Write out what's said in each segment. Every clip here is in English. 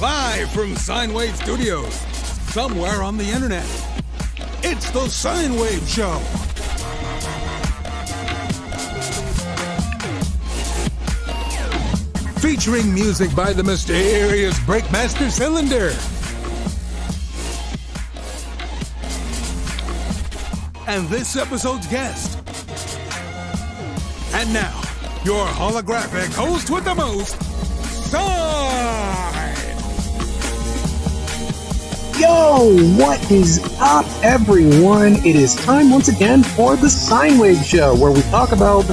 Live from Scynewave Studios, somewhere on the internet. It's the Scynewave Show. Featuring music by the mysterious Breakmaster Cylinder. And this episode's guest. And now, your holographic host with the most, Scyn! Yo, what is up, everyone? It is time once again for the Scynewave Show, where we talk about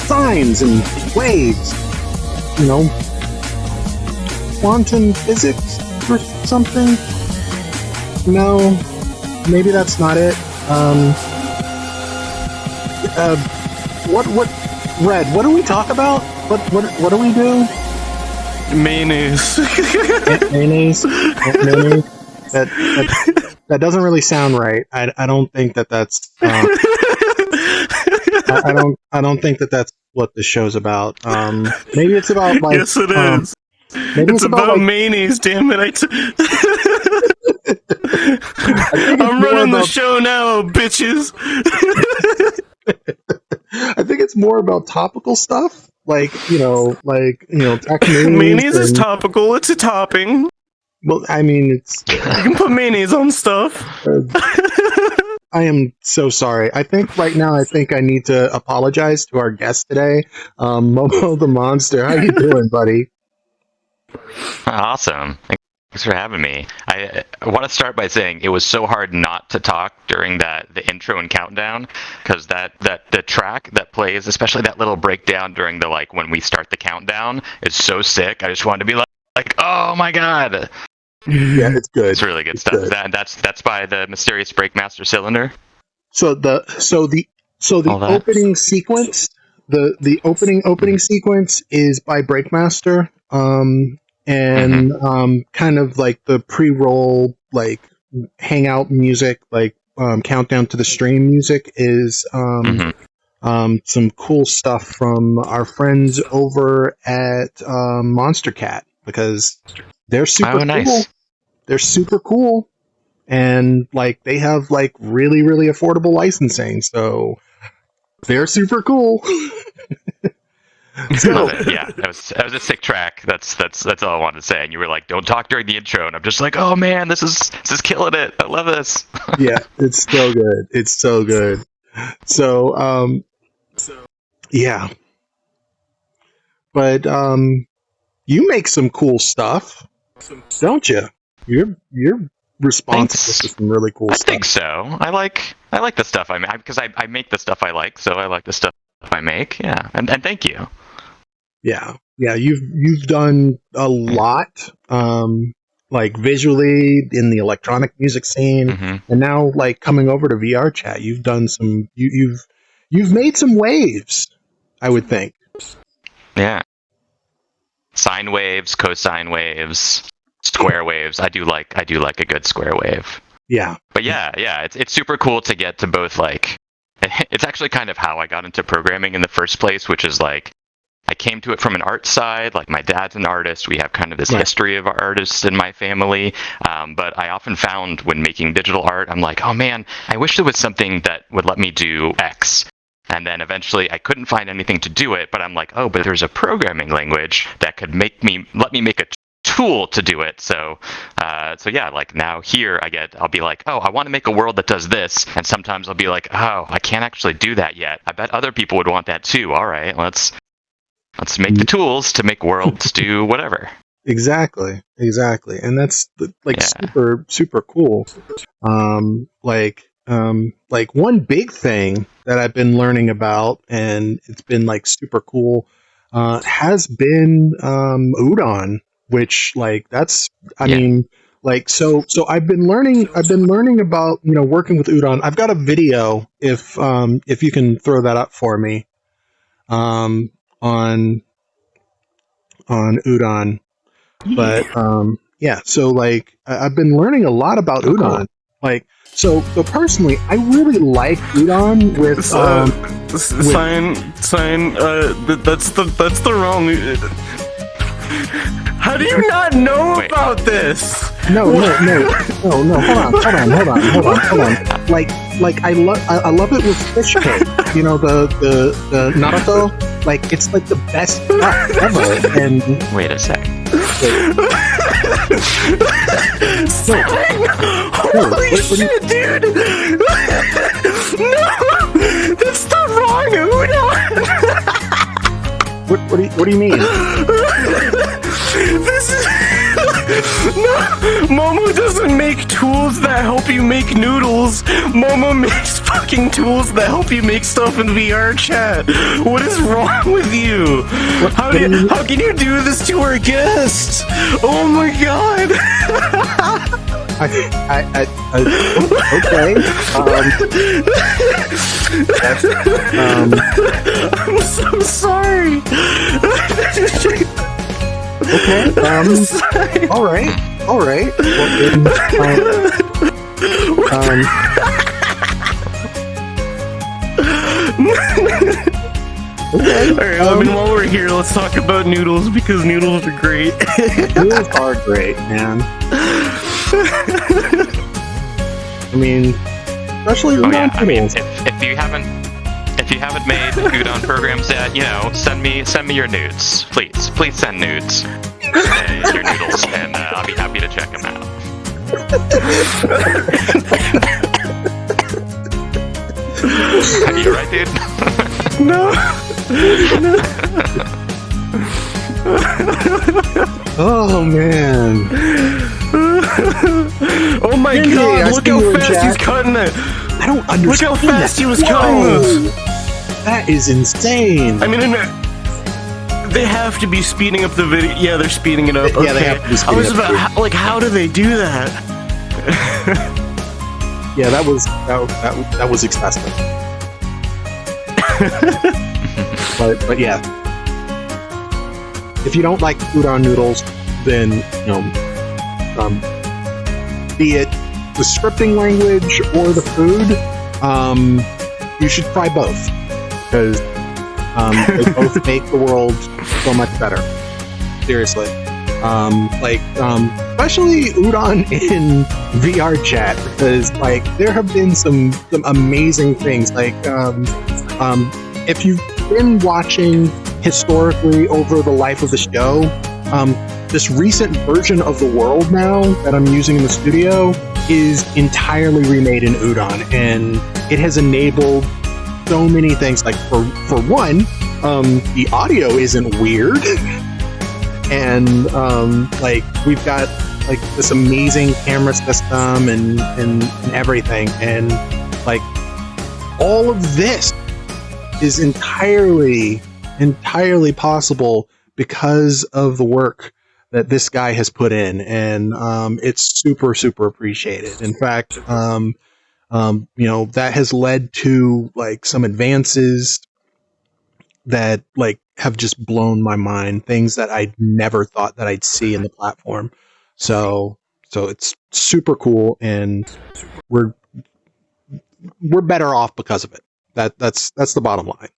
signs and waves. You know, quantum physics or something? No, maybe that's not it. Red, what do we talk about? What do we do? Mayonnaise. Mayonnaise? Mayonnaise? That doesn't really sound right. I don't think that's I don't think that's what the show's about. Maybe it's about like yes, it is. Maybe it's about like, mayonnaise. Damn it! I'm running the show now, bitches. I think it's more about topical stuff, like mayonnaise is topical. It's a topping. Well, I mean, it's you can put mayonnaise on stuff. I am so sorry. I think right now, I need to apologize to our guest today, MomoTheMonster. How you doing, buddy? Awesome. Thanks for having me. I want to start by saying it was so hard not to talk during the intro and countdown, because the track that plays, especially that little breakdown during the when we start the countdown, is so sick. I just wanted to be like oh my god. Yeah, it's good. It's really good stuff. Good. That's by the mysterious Breakmaster Cylinder. So the opening sequence, the opening sequence is by Breakmaster. And kind of like the pre-roll, hangout music, countdown to the stream music is some cool stuff from our friends over at Monster Cat, because they're super cool. They're super cool, and they have really, really affordable licensing, so they're super cool. So, yeah, that was a sick track. That's all I wanted to say. And you were like, "Don't talk during the intro," and I'm just like, "Oh man, this is killing it. I love this." Yeah, it's so good. It's so good. So yeah, but you make some cool stuff, don't you? You're responsible for some really cool stuff. I think so. I like the stuff I make, because I make the stuff I like, so I like the stuff I make. Yeah, and thank you. Yeah. You've done a lot, visually in the electronic music scene, and now coming over to VR chat, you've done some. You've made some waves, I would think. Yeah. Sine waves, cosine waves, square waves. I do like a good square wave. Yeah. But yeah, it's super cool to get to both it's actually kind of how I got into programming in the first place, which is I came to it from an art side. My dad's an artist. We have kind of this history of artists in my family. But I often found when making digital art, I'm like, oh man, I wish there was something that would let me do X. And then eventually I couldn't find anything to do it, but I'm like, oh, but there's a programming language that could let me make a tool to do it. So yeah, now here I'll be like, oh, I want to make a world that does this, and sometimes I'll be like, oh, I can't actually do that yet. I bet other people would want that too. All right, let's make the tools to make worlds do whatever. Exactly, and that's super, super cool. One big thing that I've been learning about, and it's been super cool, has been udon. Which that's I mean so I've been learning about working with udon. I've got a video if you can throw that up for me on udon, but yeah, so I've been learning a lot about udon. So personally, I really like udon with that's the wrong. How How do you not know about this? No. Hold on. Like I love it with fish cake. You know the naruto. Like it's like the best stuff ever. And wait a sec. Holy shit, dude! No, that's the wrong udon. What do you mean? This is no. Momo doesn't make tools that help you make noodles. Momo makes fucking tools that help you make stuff in VR chat. What is wrong with you? How can you do this to our guests? Oh my god. Okay. I'm so sorry. Okay. All right. Well, okay. Alright, while we're here, let's talk about noodles because noodles are great. Noodles are great, man. I mean, especially I mean, if you haven't made udon programs yet, send me your nudes, please send nudes, your noodles, and I'll be happy to check them out. You right, dude? No. Oh man. Oh my god, look how fast he's cutting it! I don't understand. Look how fast he was cutting this! That is insane! I mean, they have to be speeding up the video. Yeah, they're speeding it up. Yeah, they have to be speeding up. How do they do that? Yeah, that was excessive. but yeah. If you don't like udon noodles, then, be it the scripting language or the food, you should try both. Because they both make the world so much better. Seriously. Especially udon in VR chat, because, there have been some amazing things. If you've been watching historically over the life of the show, this recent version of the world now that I'm using in the studio is entirely remade in udon, and it has enabled so many things. For one, the audio isn't weird, and we've got this amazing camera system and everything, and all of this is entirely possible because of the work that this guy has put in, and it's super appreciated. In fact, that has led to some advances that have just blown my mind, things that I never thought that I'd see in the platform. So it's super cool, and we're better off because of it. That's the bottom line.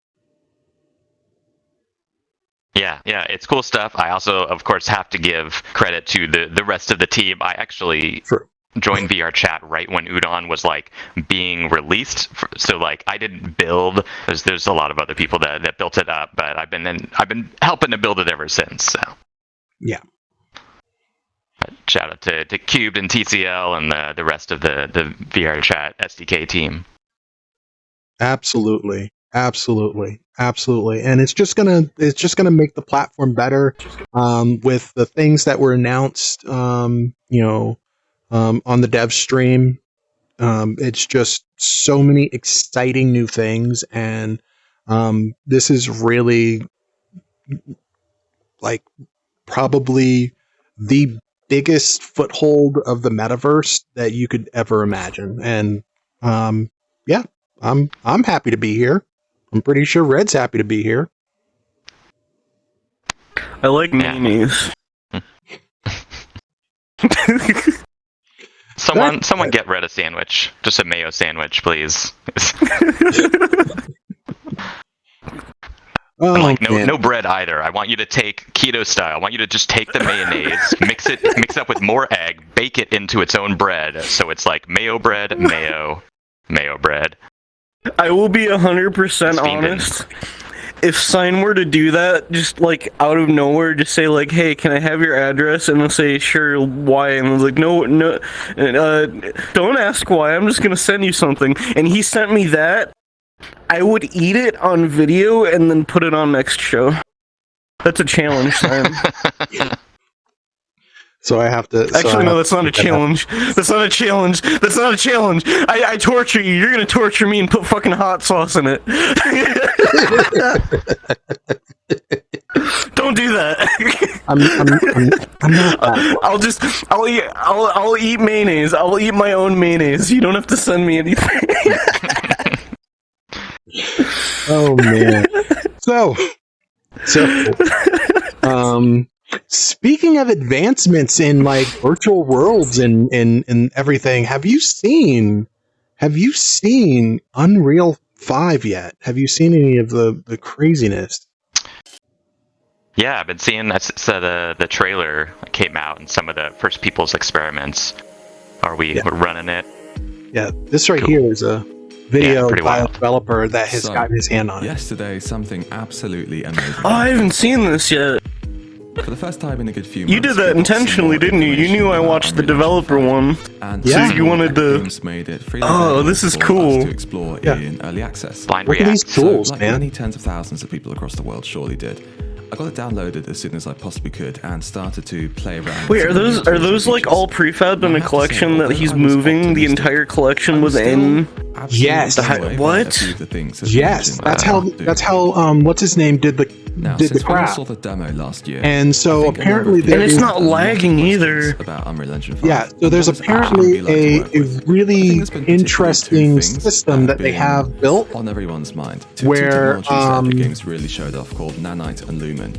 Yeah, it's cool stuff. I also, of course, have to give credit to the rest of the team. I actually joined VR chat right when udon was being released. So I didn't build. There's a lot of other people that built it up, but I've been helping to build it ever since. So yeah. But shout out to Cubed and TCL and the rest of the VR chat SDK team. Absolutely, and it's just gonna make the platform better, with the things that were announced on the dev stream. It's just so many exciting new things, and this is really probably the biggest foothold of the metaverse that you could ever imagine. And yeah, I'm happy to be here. I'm pretty sure Red's happy to be here. I like mayonnaise. Someone get Red a sandwich. Just a mayo sandwich, please. Oh, And like man. no bread either. I want you to take keto style. I want you to just take the mayonnaise, mix it up with more egg, bake it into its own bread. So it's like mayo bread, mayo bread. I will be 100% Steamed honest. If Scyn were to do that, just like out of nowhere, just say like, "Hey, can I have your address?" and they'll say, "Sure, why?" And I was like, "No, don't ask why. I'm just gonna send you something." And he sent me that. I would eat it on video and then put it on next show. That's a challenge, Scyn. So I have to. Actually, no, that's not a challenge. That's not a challenge. That's not a challenge. I torture you. You're gonna torture me and put fucking hot sauce in it. Don't do that. I'm not that. I'll eat mayonnaise. I'll eat my own mayonnaise. You don't have to send me anything. Oh man. So, speaking of advancements in like virtual worlds and everything, have you seen Unreal 5 yet? Have you seen any of the craziness? Yeah, I've been seeing the trailer came out and some of the first people's experiments. We're running it. Yeah, this right Cool. here is a video pretty by a wild. developer that has gotten his hand on it. Yesterday, something absolutely amazing. Oh, I haven't seen this yet. For the first time in a good few months. You did that intentionally, didn't you? You knew I watched the developer one. And Yeah. So you wanted to... Games made it freely Oh, available this is for us cool. to explore Yeah. in early access. Blind Look at these React. tools, like man. many tens of thousands of people across the world surely did. I got it downloaded as soon as I possibly could and started to play around. Wait, with are some of those the are those like all prefab in a collection that he's moving the entire collection within? Yes. What? Yes, that's how what's his name did the Since we all craft. saw the demo last year, And so I think a number apparently of there And it's is- not lagging either. About Unreal Engine 5. Yeah, so there's What it's apparently actually like to a work with. I really think there's been particularly interesting two things system that they been have built on everyone's mind. Two where, technologies that the games really showed off called Nanite and Lumen.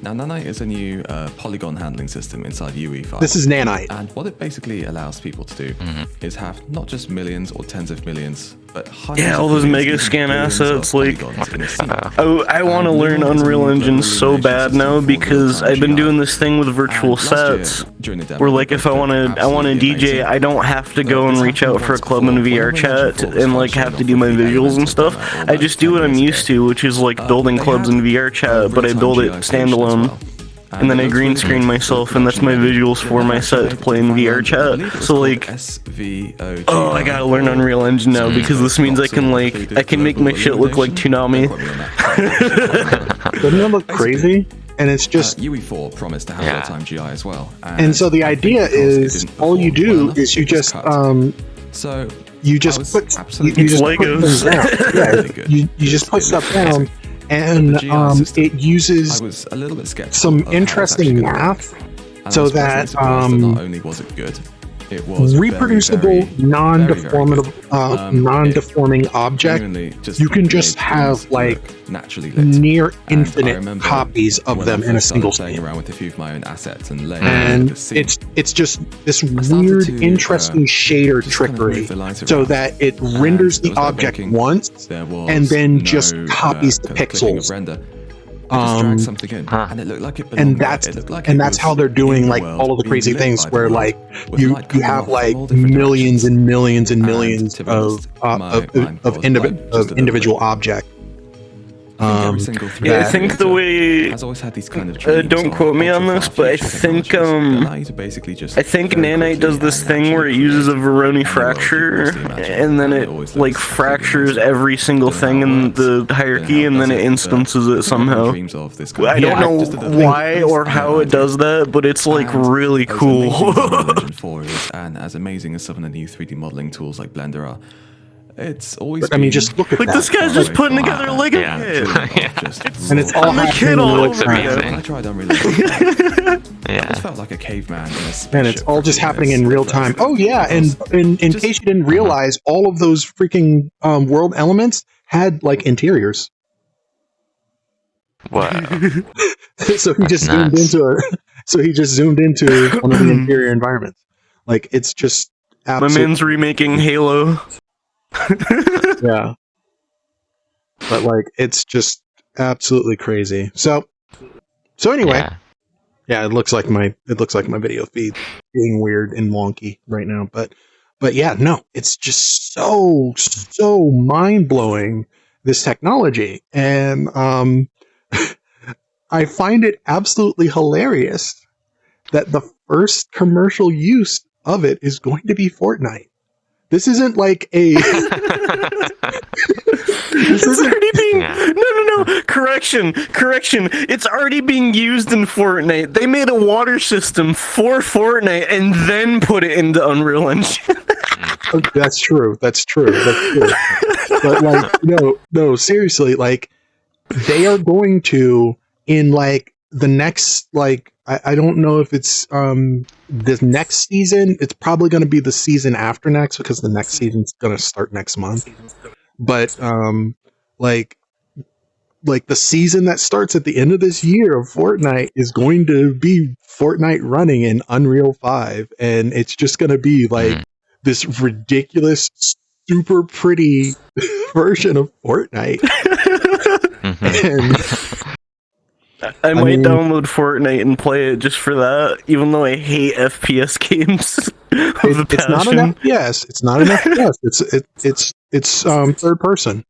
Now, Nanite is a new polygon handling system inside UE5. This is Nanite. And what it basically allows people to do is have not just millions or tens of millions, but hundreds Yeah, all of those millions, mega even scan billions of assets, like- polygons in a scene. I want to learn Unreal Engine so bad now because I've been doing this thing with virtual sets. Where like if I want to DJ, I don't have to go and reach out for a club in VR chat and like have to do my visuals and stuff. I just do what I'm used to, which is like building clubs in VR chat, but I build it standalone. And then I green screen myself, and that's my visuals for my set to play in VR chat. So like, oh, I gotta learn Unreal Engine now because this means I can make my shit look like Toonami. Doesn't that look crazy? And it's just UE4 promised to have Yeah. real-time GI as well. and so the I think idea because it is didn't all you perform well do enough, is you it was just cut. So you I just was put absolutely you just It's put Legos. things down. Yeah, Really good. you just put stuff down, and The GI system, it uses I was a little bit skeptical some of how it's interesting actually gonna math work. And so I was that, pleasantly surprised that not only was it good, it was reproducible, very, very, non-deformable, very good. non-deforming object. Genuinely just You can just made have things like look naturally lit. near And I infinite remember copies of when them I in a first single started playing scene. around with a few of my own assets and laying And the scene. it's just this started weird, to, interesting shader just kind of trickery, move the light so around. that it And renders it the was like object baking. once, There was and then no, just copies the kind of clicking of pixels. render. I just dragged something in, Huh. and it looked like it belonged And there. that's It looked like and it that's was how they're doing in the like world, all of the being crazy lit things by the where world, like with you light coming have off from like all different millions directions. and millions and And millions to be honest, of individual object. Every single Yeah, I that- think the way has always had these kind of dreams don't of quote me on this, ultra-far but I future think technologies that allow you to basically just I think very Nanite quickly does this and thing where it naturally uses a create Veroni a world fracture, you can mostly imagine. and then And it always like looks fractures completely every single amazing. thing Don't know how in it works, the hierarchy, don't and know then how it does instances but it I think everyone somehow. dreams of this kind I of don't thing. know Just at the why least or I how know it I does that, but it's like And really as amazing as cool. Unreal Engine 4 is, and as amazing as some of the new 3D modeling tools like Blender are, it's always But, I mean, been just look at Like that. this guy's far just away putting from together a that. Lego Yeah. kit. Just And it's all I'm a happening kid in all real over time. again. When I tried Unreal Engine 5, I Yeah. just felt like a caveman in a spaceship. And it's all just for happening this in real first time. bit. Oh yeah, and in Just- case you didn't realize, all of those freaking world elements had like interiors. Whoa. So he just Nuts. zoomed into one of the interior environments. Like it's just My absolutely man's remaking Halo. yeah. But like it's just absolutely crazy. So anyway, yeah, it looks like my video feed being weird and wonky right now, but yeah, no, it's just so mind blowing, this technology, and I find it absolutely hilarious that the first commercial use of it is going to be Fortnite. This isn't like a. It's already being no. Correction. It's already being used in Fortnite. They made a water system for Fortnite and then put it into Unreal Engine. That's true. But like, no, seriously, like they are going to in like the next I don't know if it's this next season. It's probably going to be the season after next because the next season's going to start next month. But like the season that starts at the end of this year of Fortnite is going to be Fortnite running in Unreal 5, and it's just going to be like this ridiculous, super pretty version of Fortnite. And I might download Fortnite and play it just for that, even though I hate FPS games. It's not an FPS. It's not an FPS. It's third person.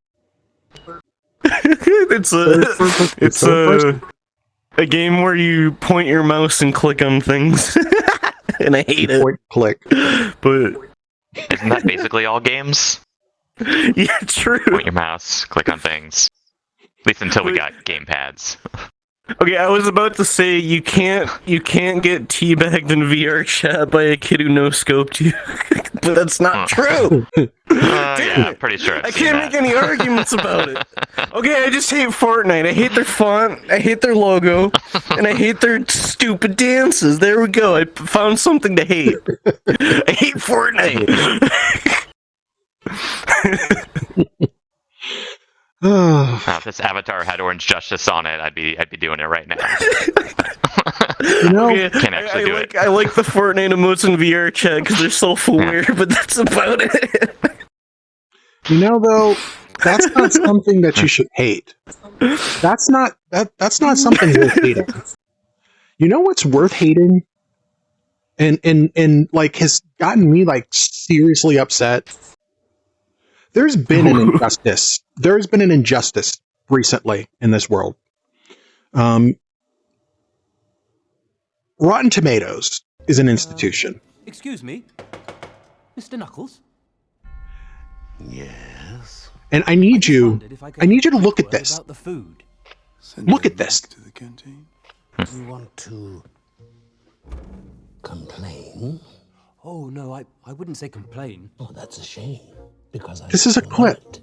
It's a game where you point your mouse and click on things, and I hate it. Point click. But isn't that basically all games? Yeah, true. Point your mouse, click on things. At least until we got gamepads. Okay, I was about to say you can't get teabagged in VR chat by a kid who no-scoped you, but that's not true. Yeah, I'm pretty sure I can't make any arguments about it. Okay, I just hate Fortnite. I hate their font, I hate their logo, and I hate their stupid dances. There we go. I found something to hate. I hate Fortnite. If this avatar had Orange Justice on it, I'd be doing it right now. Okay, Can't actually do it. I like the Fortnite emotes in VR chat because they're self-aware, but that's about it. Though, that's not something that you should hate. That's not something worth hating. You know what's worth hating? And like has gotten me like seriously upset. There's been an injustice. There has been an injustice recently in this world. Rotten Tomatoes is an institution. Excuse me, Mr. Knuckles? Yes. And I need you to look at this. About the food. Look at this. To the canteen. You want to complain? Oh, no, I wouldn't say complain. Oh, that's a shame. Because this is a clip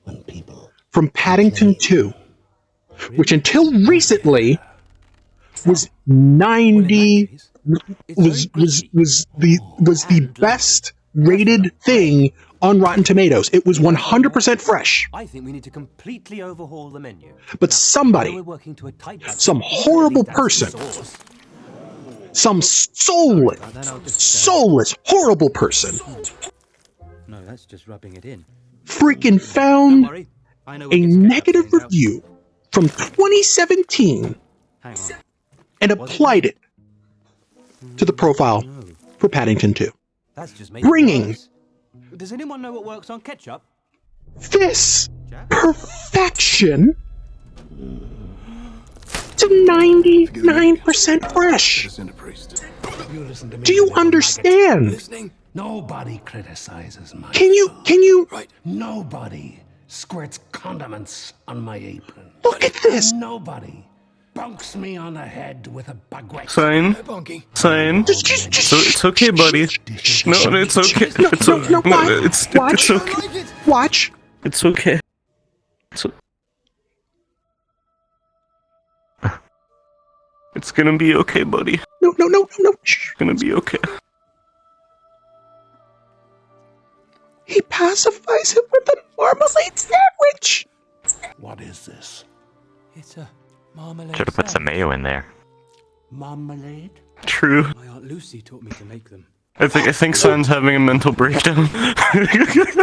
when people from Paddington 2, which until recently was 90 was the best rated thing on Rotten Tomatoes. It was 100% fresh. I think we need to completely overhaul the menu. But somebody, some horrible person, some soulless, horrible person, no, that's just rubbing it in. freaking found a negative review from 2017 and applied it to the profile for Paddington 2. That's just bringing Does anyone know what works on ketchup? this perfection to 99% fresh. Do you understand? Nobody criticizes my Can you Nobody squirts condiments on my apron. look at this? Nobody bonks me on the head with a baguette. Sign. So it's okay, buddy. No, it's okay. It's okay. No, It's okay. Watch. It's okay. It's gonna be okay, buddy. No. It's gonna be okay. He pacifies him with a marmalade sandwich. What is this? It's a marmalade. Should have put some mayo in there. Marmalade? True. My Aunt Lucy taught me to make them. I think Son's having a mental breakdown.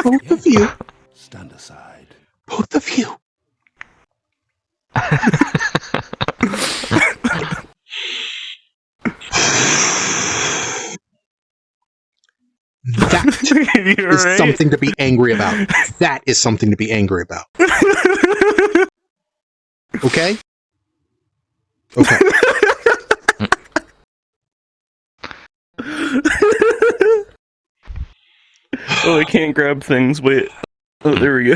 Both of you. Stand aside. Both of you. That You're is right. something to be angry about. That is something to be angry about. Okay? Okay. Oh, I can't grab things. Wait. Oh, there we go.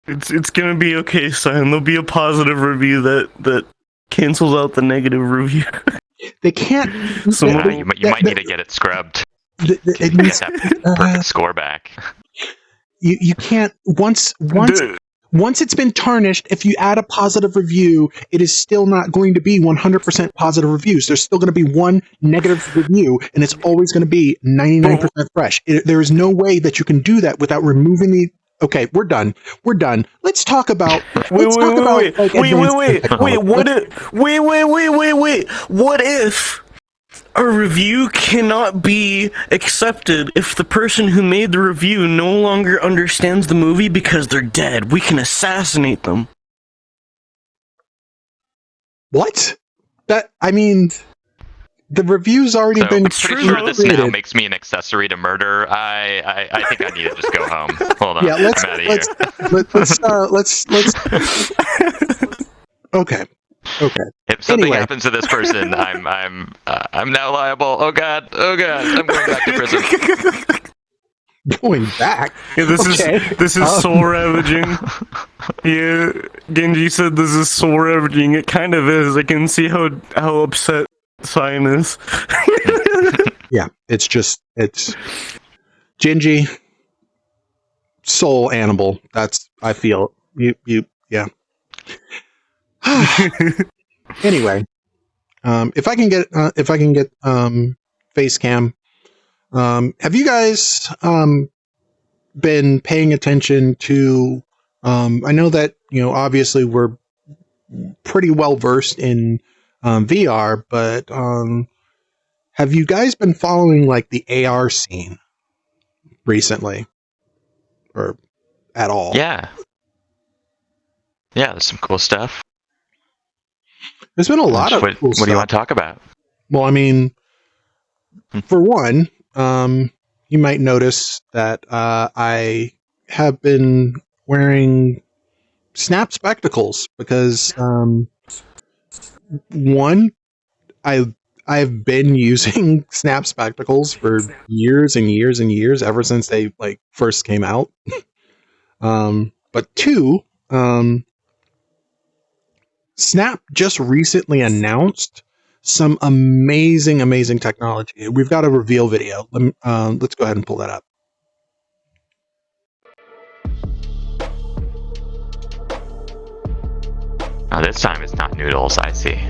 It's gonna be okay, son. There'll be a positive review that cancels out the negative review. They can't. Someone You might need to get it scrubbed. It Get needs, that perfect score back. you can't once it's been tarnished. If you add a positive review, it is still not going to be 100% positive reviews. There's still going to be one negative review, and it's always going to be 99% fresh. There is no way that you can do that without removing the. Okay, we're done. We're done. Let's talk about. Wait. What if a review cannot be accepted if the person who made the review no longer understands the movie because they're dead? We can assassinate them. What? The review's already So been I'm pretty sure this created. now makes me an accessory to murder. I think I need to just go home. Hold on. Yeah, let's I'm out of here. Okay. If something Anyway. happens to this person, I'm now liable. Oh god, I'm going back to prison. Going back. Yeah, this Okay. is soul ravaging. Yeah, Genji said this is soul ravaging. It kind of is. I can see how upset Cyan is. Yeah, it's Gingy, soul animal. That's I feel yeah. Anyway, if I can get face cam. Have you guys been paying attention to? I know that obviously we're pretty well versed in VR, but have you guys been following like the AR scene recently, or at all? Yeah, there's some cool stuff. There's been a lot of What cool do you stuff. want to talk about? Well, I mean, for one, you might notice that I have been wearing Snap spectacles because one, I've been using Snap spectacles for years and years and years, ever since they like first came out. But two, Snap just recently announced some amazing technology. We've got a reveal video. Let's go ahead and pull that up. Oh, this time it's not noodles, I see.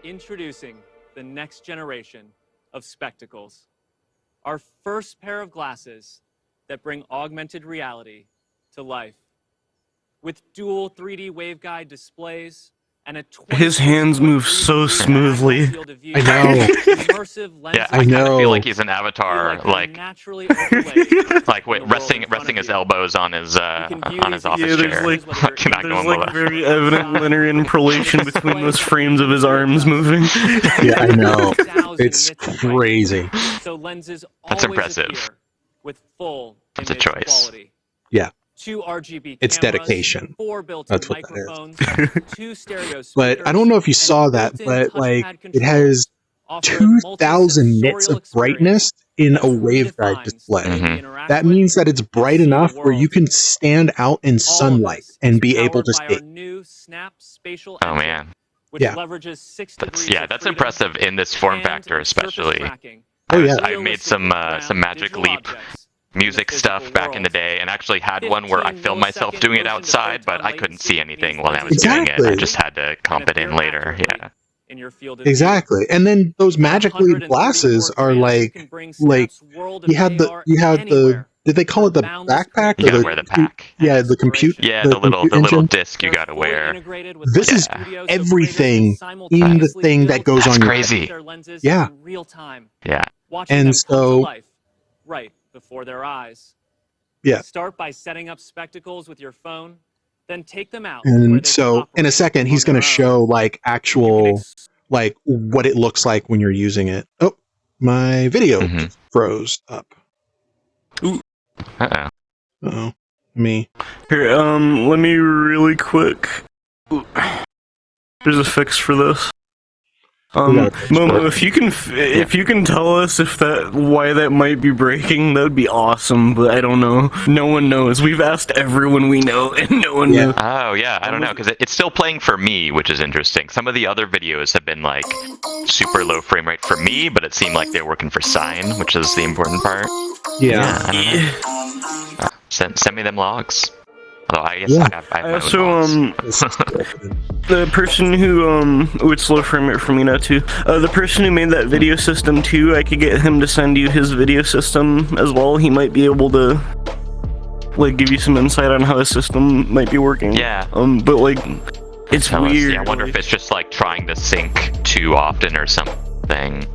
Introducing the next generation of spectacles. Our first pair of glasses that bring augmented reality to life. With dual 3D waveguide displays and a His hands move so smoothly. I know. Yeah, I know. feel like he's an avatar, like resting his elbows on his office Yeah, there's chair. like Not there's going like below. very evident linear interpolation between those frames of his arms moving. Yeah, I know. It's crazy. So lenses That's always impressive. appear with full That's a image choice. quality. Yeah. 2 RGB It's cameras, dedication. 4 built-in That's what that is. microphones, 2 stereo speakers, But I don't know if you and saw that, built-in but like touchpad it has controls, 2,000 nits of brightness in a waveguide display. Mhm. That means that it's bright enough where you can stand out in sunlight and be able to see. Oh man, which Yeah. leverages 6 that's degrees of that's freedom impressive in this form and factor, surface especially. tracking. Oh, yeah. I made some Magic Digital Leap objects music in the stuff physical back in the world. day, and actually had one where I 15 filmed myself millisecond doing it motion to outside, but photon I couldn't latency see anything means while I was lenses doing it. I Exactly. just had to comp it in later. Yeah. in your field of view. Exactly. And then those magic leaf 144 glasses are commands like can bring like Snap's world you of had AR the anywhere. did they call it the Boundless backpack You or gotta the wear the pack. and yeah the compute exploration. Yeah, the the little compute engine? disc you They're gotta fully wear. integrated with This is Light Studio, so everything creators can in the simultaneously thing that build goes That's on your crazy. with their lenses Yeah. in real time, Yeah. watching And them come to so life right before their eyes. yeah. Start by setting up spectacles with your phone, then take them out where And they so can in a operate second he's on going their to own. show like You can actual like what it looks like when you're using it. Oh, my video Mhm. froze up. Uh-oh. Uh-oh. Me. Here, let me really quick. There's a fix for this. We got a fix for Momo, it. if you can tell us why that might be breaking, that'd be awesome. But I don't know. No one knows. We've asked everyone we know, and no one Yeah. knows. Oh, yeah, I don't know, because it's still playing for me, which is interesting. Some of the other videos have been, like, super low frame rate for me, but it seemed like they were working for Scyn, which is the important part. Yeah. I don't know. Send me them logs. Although I guess Yeah. I have my I own also, logs. the person who, it's low frame rate for me now too. The person who made that video system too, I could get him to send you his video system as well. He might be able to, like, give you some insight on how his system might be working. Yeah. But, like, it's Tell us. weird. Yeah, I wonder if it's just, like, trying to sync too often or something.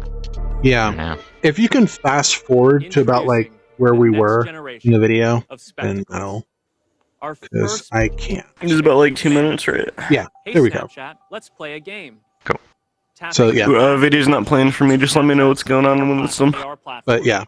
Yeah. Yeah. If you can fast forward to about like where we were in the video, then that'll because I can't. It's about like 2 minutes, right? Yeah, Hey, there we go. Snapchat, let's play a game. Cool. So, yeah. Video's not playing for me. Just let me know what's going on with them. But yeah.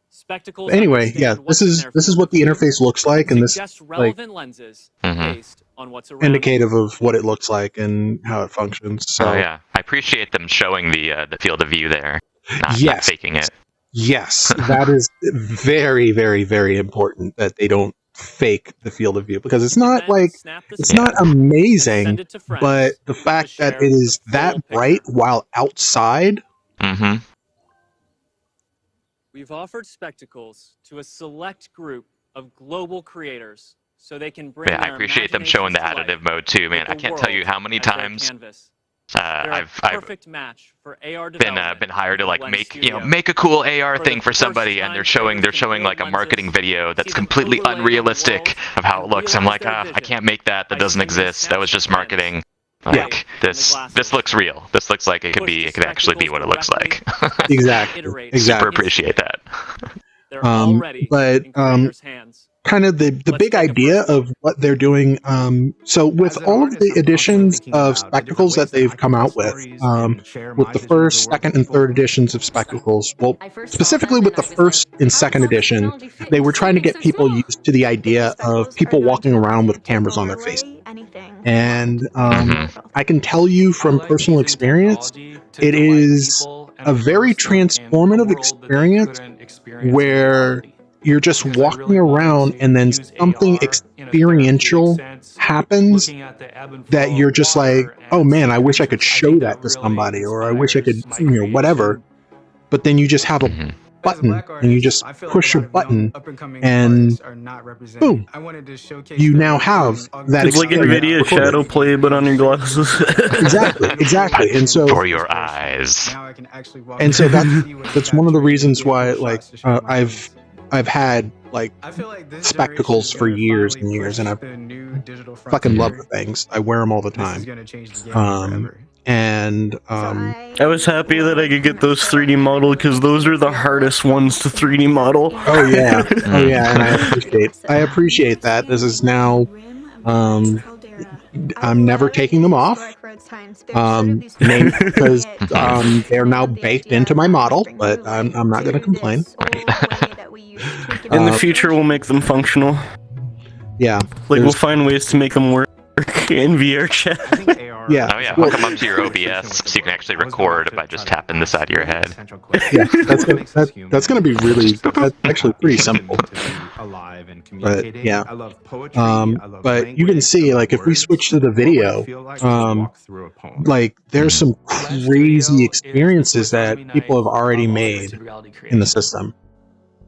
Spectacles Anyway, yeah, understand what's in their this is field what of the view, interface looks like, and this suggest like relevant lenses based on what's around indicative of what it looks like and how it functions. So Oh, yeah. I appreciate them showing the field of view there, not Yes. faking it. yes, that is very, very, very important that they don't fake the field of view because it's not Then like snap the it's snap not and amazing, send it to friends but the to fact that share it is the that full bright picture. while outside, Mm-hmm. We've offered spectacles to a select group of global creators so they can bring Yeah, I their appreciate them showing the imaginations to additive life mode too, man. with I the can't tell you world how many as their times canvas. They're I've a perfect match for AR been development hired to with like Lens make Studio. make a cool AR For the thing for first somebody, and time, they're showing creators can build like a marketing lenses, video that's see them completely overlaid on the unrealistic world, of how it and looks. I'm realize like, their I vision can't make that. That by doesn't sending exist. That was snaps just to friends. marketing. Right Like in the this glasses. looks real. This looks like it could Push be. the It could actually be spectacles what it looks like. directly, exactly, iterate exactly. Super appreciate that. They're already but in creators' hands. kind of the Let's big take a idea first look. of what they're doing. So with all of the additions of spectacles that they've come out with the first, second, and third editions of spectacles, well, specifically with the first and second edition, they were trying to get people used to the idea of people walking around with cameras on their face. And I can tell you from personal experience, it is a very transformative experience where you're just walking around and then something experiential happens that you're just like, oh man, I wish I could show that to somebody, or I wish I could, whatever. But then you just have a button and you just push a button and boom, you now have that It's like experience NVIDIA recorded. Shadow Play, but on your glasses. Exactly. And so For your eyes. and so that's one of the reasons why like I've had like spectacals for years and years, and I fucking love the things. I wear them all the time. I was happy that I could get those 3D model because those are the hardest ones to 3D model. Oh yeah, and I appreciate that. This is now, I'm never taking them off, mainly because they're now baked into my model. But I'm not going to complain. In the future, we'll make them functional. Yeah, like we'll find ways to make them work in VR chat. Yeah. Oh yeah, hook them up to your OBS so you can actually record by just tapping the side of your head. Yeah, that's gonna be really, that's actually pretty simple. But yeah, but you can see, like, if we switch to the video, like, there's some crazy experiences that people have already made in the system.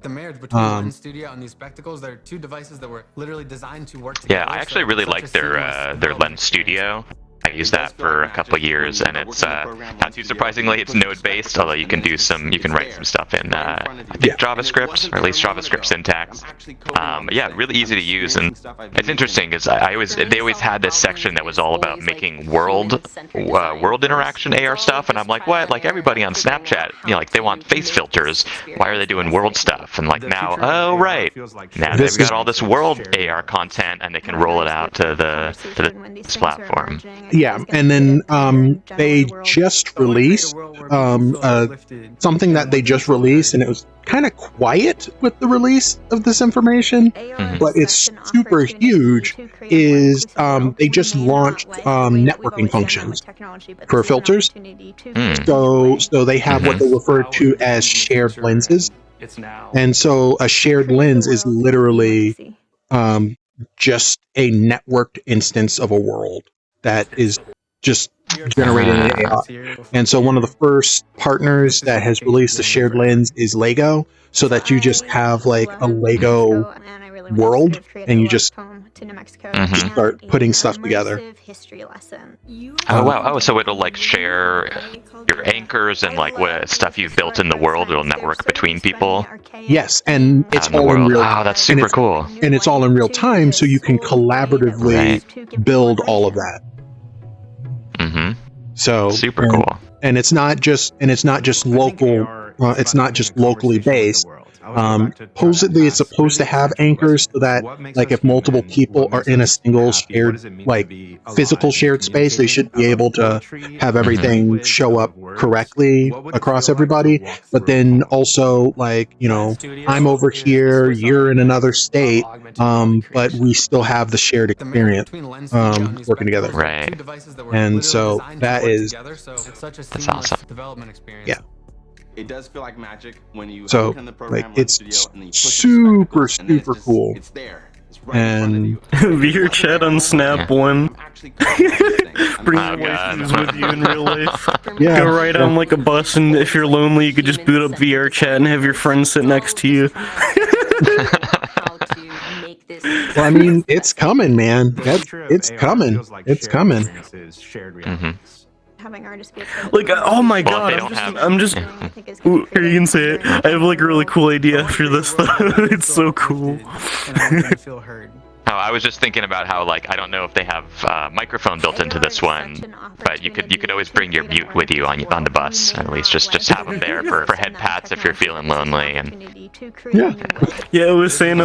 The marriage between Lens Studio and these spectacles, they're two devices that were literally designed to work together. Yeah, I actually really like their Lens Studio. I I used that for a couple of years, and it's not too surprisingly, it's node-based. Although you can write some stuff in I think JavaScript, or at least JavaScript syntax. Yeah, really easy to use, and it's interesting because they always had this section that was all about making world interaction AR stuff, and I'm like, what? Like everybody on Snapchat, like they want face filters. Why are they doing world stuff? And like now, oh right, now they've got all this world AR content, and they can roll it out to this platform. Yeah, and then they just released something that they just released, and it was kind of quiet with the release of this information, but it's super huge. Is they just launched networking functions for filters. So they have what they refer to as shared lenses, and so a shared lens is literally just a networked instance of a world that is just generating the AI. And so one of the first partners that has released a shared lens is Lego, so that you just have like a Lego world, and you just start putting stuff together. Oh wow! Oh, so it'll like share your anchors and like what stuff you've built in the world. It'll network between people. Yes, and it's all in real. Wow, that's super cool. And it's all in real time, so you can collaboratively build all of that. So super cool. And it's not just local. It's not just locally based. Supposedly it's supposed to have anchors so that like if multiple people are in a single shared like physical shared space, they should be able to have everything show up correctly across everybody. But then also like, I'm over here, you're in another state, but we still have the shared experience working together. Right. And so that's awesome. Yeah. It does feel like magic when you so open the program like it's super cool. It's there. It's And VR chat on Snap One. Bring your waifus with you in real life. Yeah. Go right on like a bus, and if you're lonely, you could just boot up VR chat and have your friends sit next to you. Well, I mean, it's coming, man. It's coming. It's coming. Having artists be like, oh my god, I'm just Ooh, here you can say it. I have like a really cool idea after this though. It's so cool. Oh, I was just thinking about how like I don't know if they have microphone built into this one, but you could always bring your mute with you on the bus. At least just have them there for head pats if you're feeling lonely. And yeah, I was saying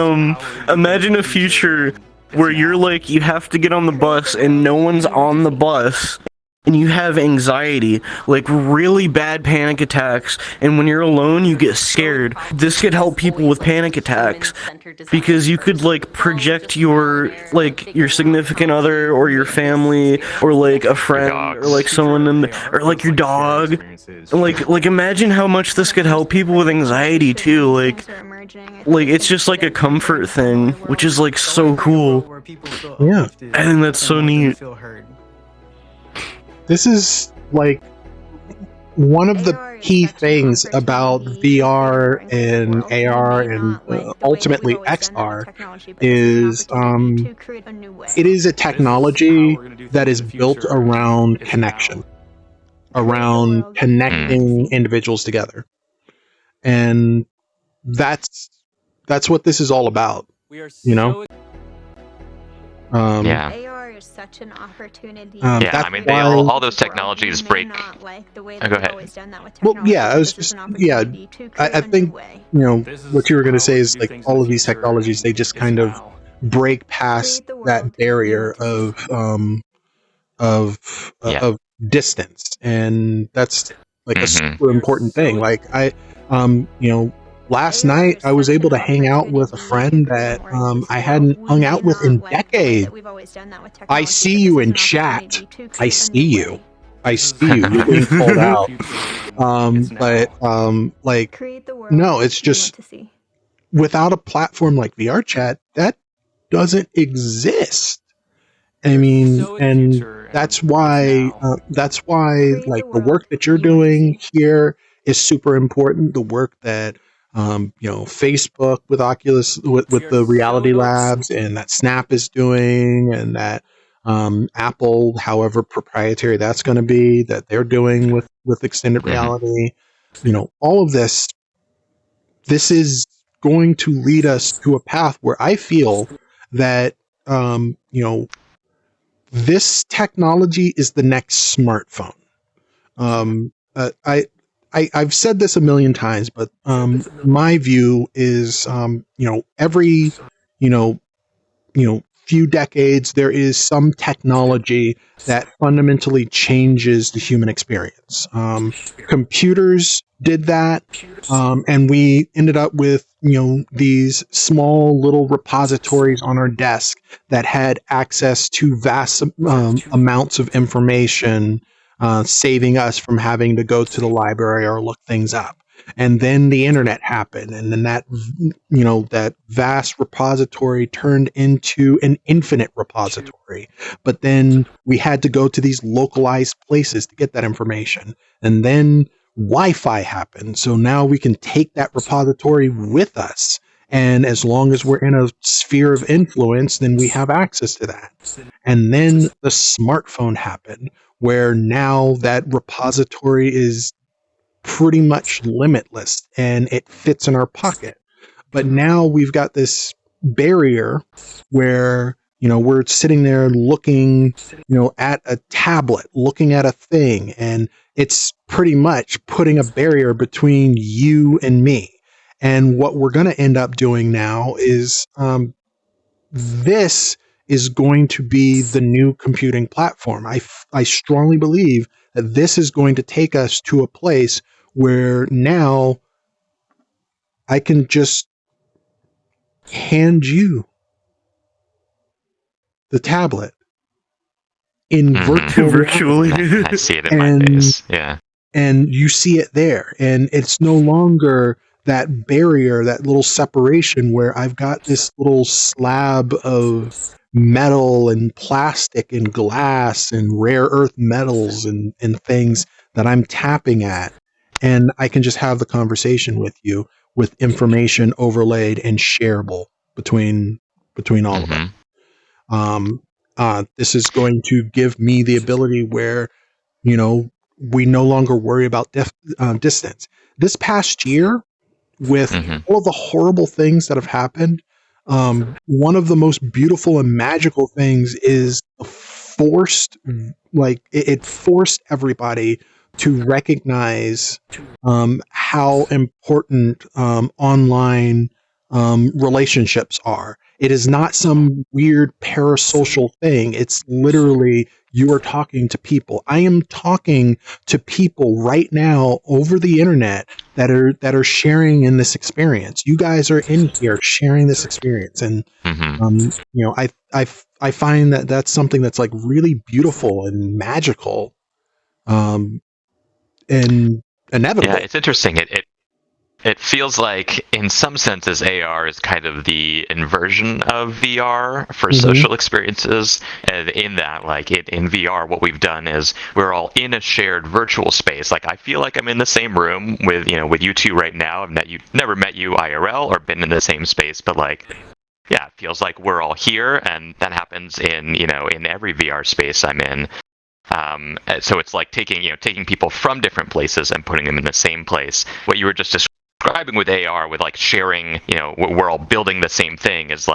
imagine a future where you're like you have to get on the bus and no one's on the bus. And you have anxiety, like really bad panic attacks, and when you're alone, you get scared. This could help people with panic attacks, because you could like project your significant other, or your family, or like a friend, or like someone, or like your dog. Like imagine how much this could help people with anxiety too. Like it's just like a comfort thing, which is like so cool. Yeah, I think that's so neat. This is like one of the key things about VR and AR and ultimately XR is it is a technology that is built around connection, around connecting individuals together, and that's what this is all about. Yeah. Is such an opportunity. Yeah, I mean, all those technologies break. Go ahead. Well, yeah, I was just I think what you were going to say is like all of these technologies, they just kind of break past that barrier of distance, and that's like a super important thing. Like last night I was able to hang out with a friend that I hadn't hung out with in decades. I see you in chat. I see you. You're being called out. No, it's just without a platform like VR chat, that doesn't exist. I mean, and that's why like the work that you're doing here is super important. The work that Facebook with Oculus, with the Reality Labs, and that Snap is doing, and that Apple, however proprietary that's going to be, that they're doing with extended reality. All of this is going to lead us to a path where I feel that, this technology is the next smartphone. I've said this a million times, but my view is, every, few decades, there is some technology that fundamentally changes the human experience. Computers did that, and we ended up with, these small little repositories on our desk that had access to vast amounts of information, saving us from having to go to the library or look things up. And then the internet happened, and then that vast repository turned into an infinite repository. But then we had to go to these localized places to get that information. And then Wi-Fi happened. So now we can take that repository with us. And as long as we're in a sphere of influence, then we have access to that. And then the smartphone happened, where now that repository is pretty much limitless and it fits in our pocket. But now we've got this barrier where, we're sitting there looking, at a tablet, looking at a thing, and it's pretty much putting a barrier between you and me. And what we're going to end up doing now is, this is going to be the new computing platform. I strongly believe that this is going to take us to a place where now I can just hand you the tablet in virtually. I see it in my face. Yeah. And you see it there. And it's no longer that barrier, that little separation where I've got this little slab of metal and plastic and glass and rare earth metals and things that I'm tapping at. And I can just have the conversation with you with information overlaid and shareable between all of them. This is going to give me the ability where, we no longer worry about distance. This past year, with all of the horrible things that have happened, one of the most beautiful and magical things is it forced everybody to recognize how important online relationships are. It is not some weird parasocial thing. It's literally you are talking to people. I am talking to people right now over the internet that are sharing in this experience. You guys are in here sharing this experience, and I find that that's something that's like really beautiful and magical. And inevitable. Yeah, it's interesting. It feels like, in some senses, AR is kind of the inversion of VR for social experiences. And in that, in VR, what we've done is we're all in a shared virtual space. Like, I feel like I'm in the same room with you two right now. I've never met you IRL or been in the same space, but it feels like we're all here, and that happens in every VR space I'm in. So it's like taking people from different places and putting them in the same place. What you were just describing with AR, with sharing, we're all building the same thing, is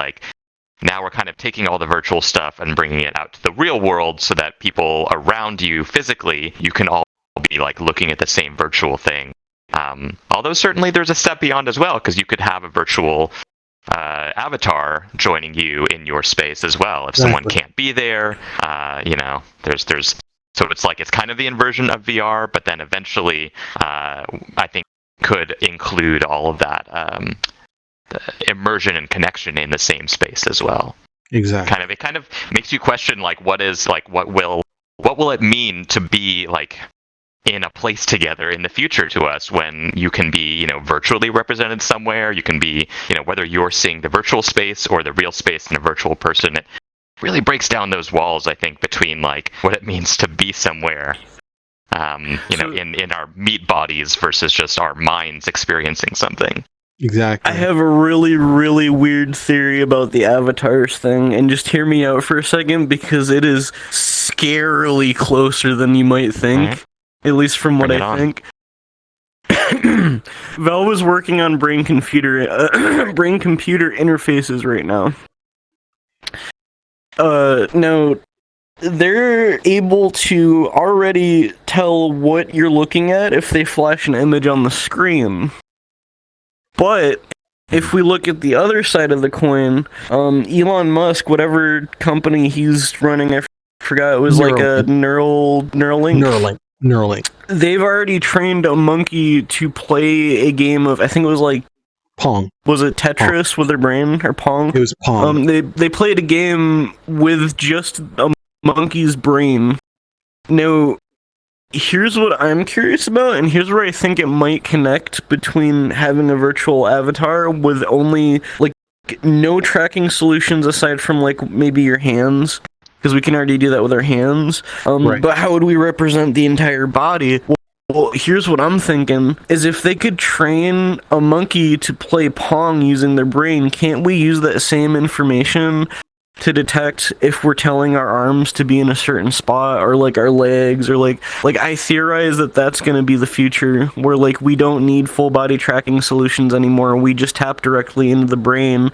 now we're kind of taking all the virtual stuff and bringing it out to the real world so that people around you physically, you can all be looking at the same virtual thing. Although certainly there's a step beyond as well, because you could have a virtual avatar joining you in your space as well. If someone can't be there, there's so it's kind of the inversion of VR, but then eventually, I think could include all of that the immersion and connection in the same space as well. Exactly. It kind of makes you question what will it mean to be in a place together in the future to us, when you can be virtually represented somewhere. You can be whether you're seeing the virtual space or the real space in a virtual person. It really breaks down those walls, I think, between what it means to be somewhere in our meat bodies versus just our minds experiencing something. Exactly. I have a really, really weird theory about the avatars thing, and just hear me out for a second, because it is scarily closer than you might think, at least from what I think. Valve is working on brain-computer interfaces right now. Now, they're able to already tell what you're looking at if they flash an image on the screen. But if we look at the other side of the coin, Elon Musk, whatever company he's running, I forgot, it was like a Neuralink. They've already trained a monkey to play a game of, I think it was like Pong. Was it Tetris with their brain, or Pong? It was Pong. They played a game with just a monkey's brain. Now, here's what I'm curious about, and here's where I think it might connect between having a virtual avatar with only, like, no tracking solutions aside from, like, maybe your hands, because we can already do that with our hands. Right. But how would we represent the entire body? Well, here's what I'm thinking, is if they could train a monkey to play Pong using their brain, can't we use that same information to detect if we're telling our arms to be in a certain spot, or like our legs, or like I theorize that that's going to be the future, where like we don't need full body tracking solutions anymore. We just tap directly into the brain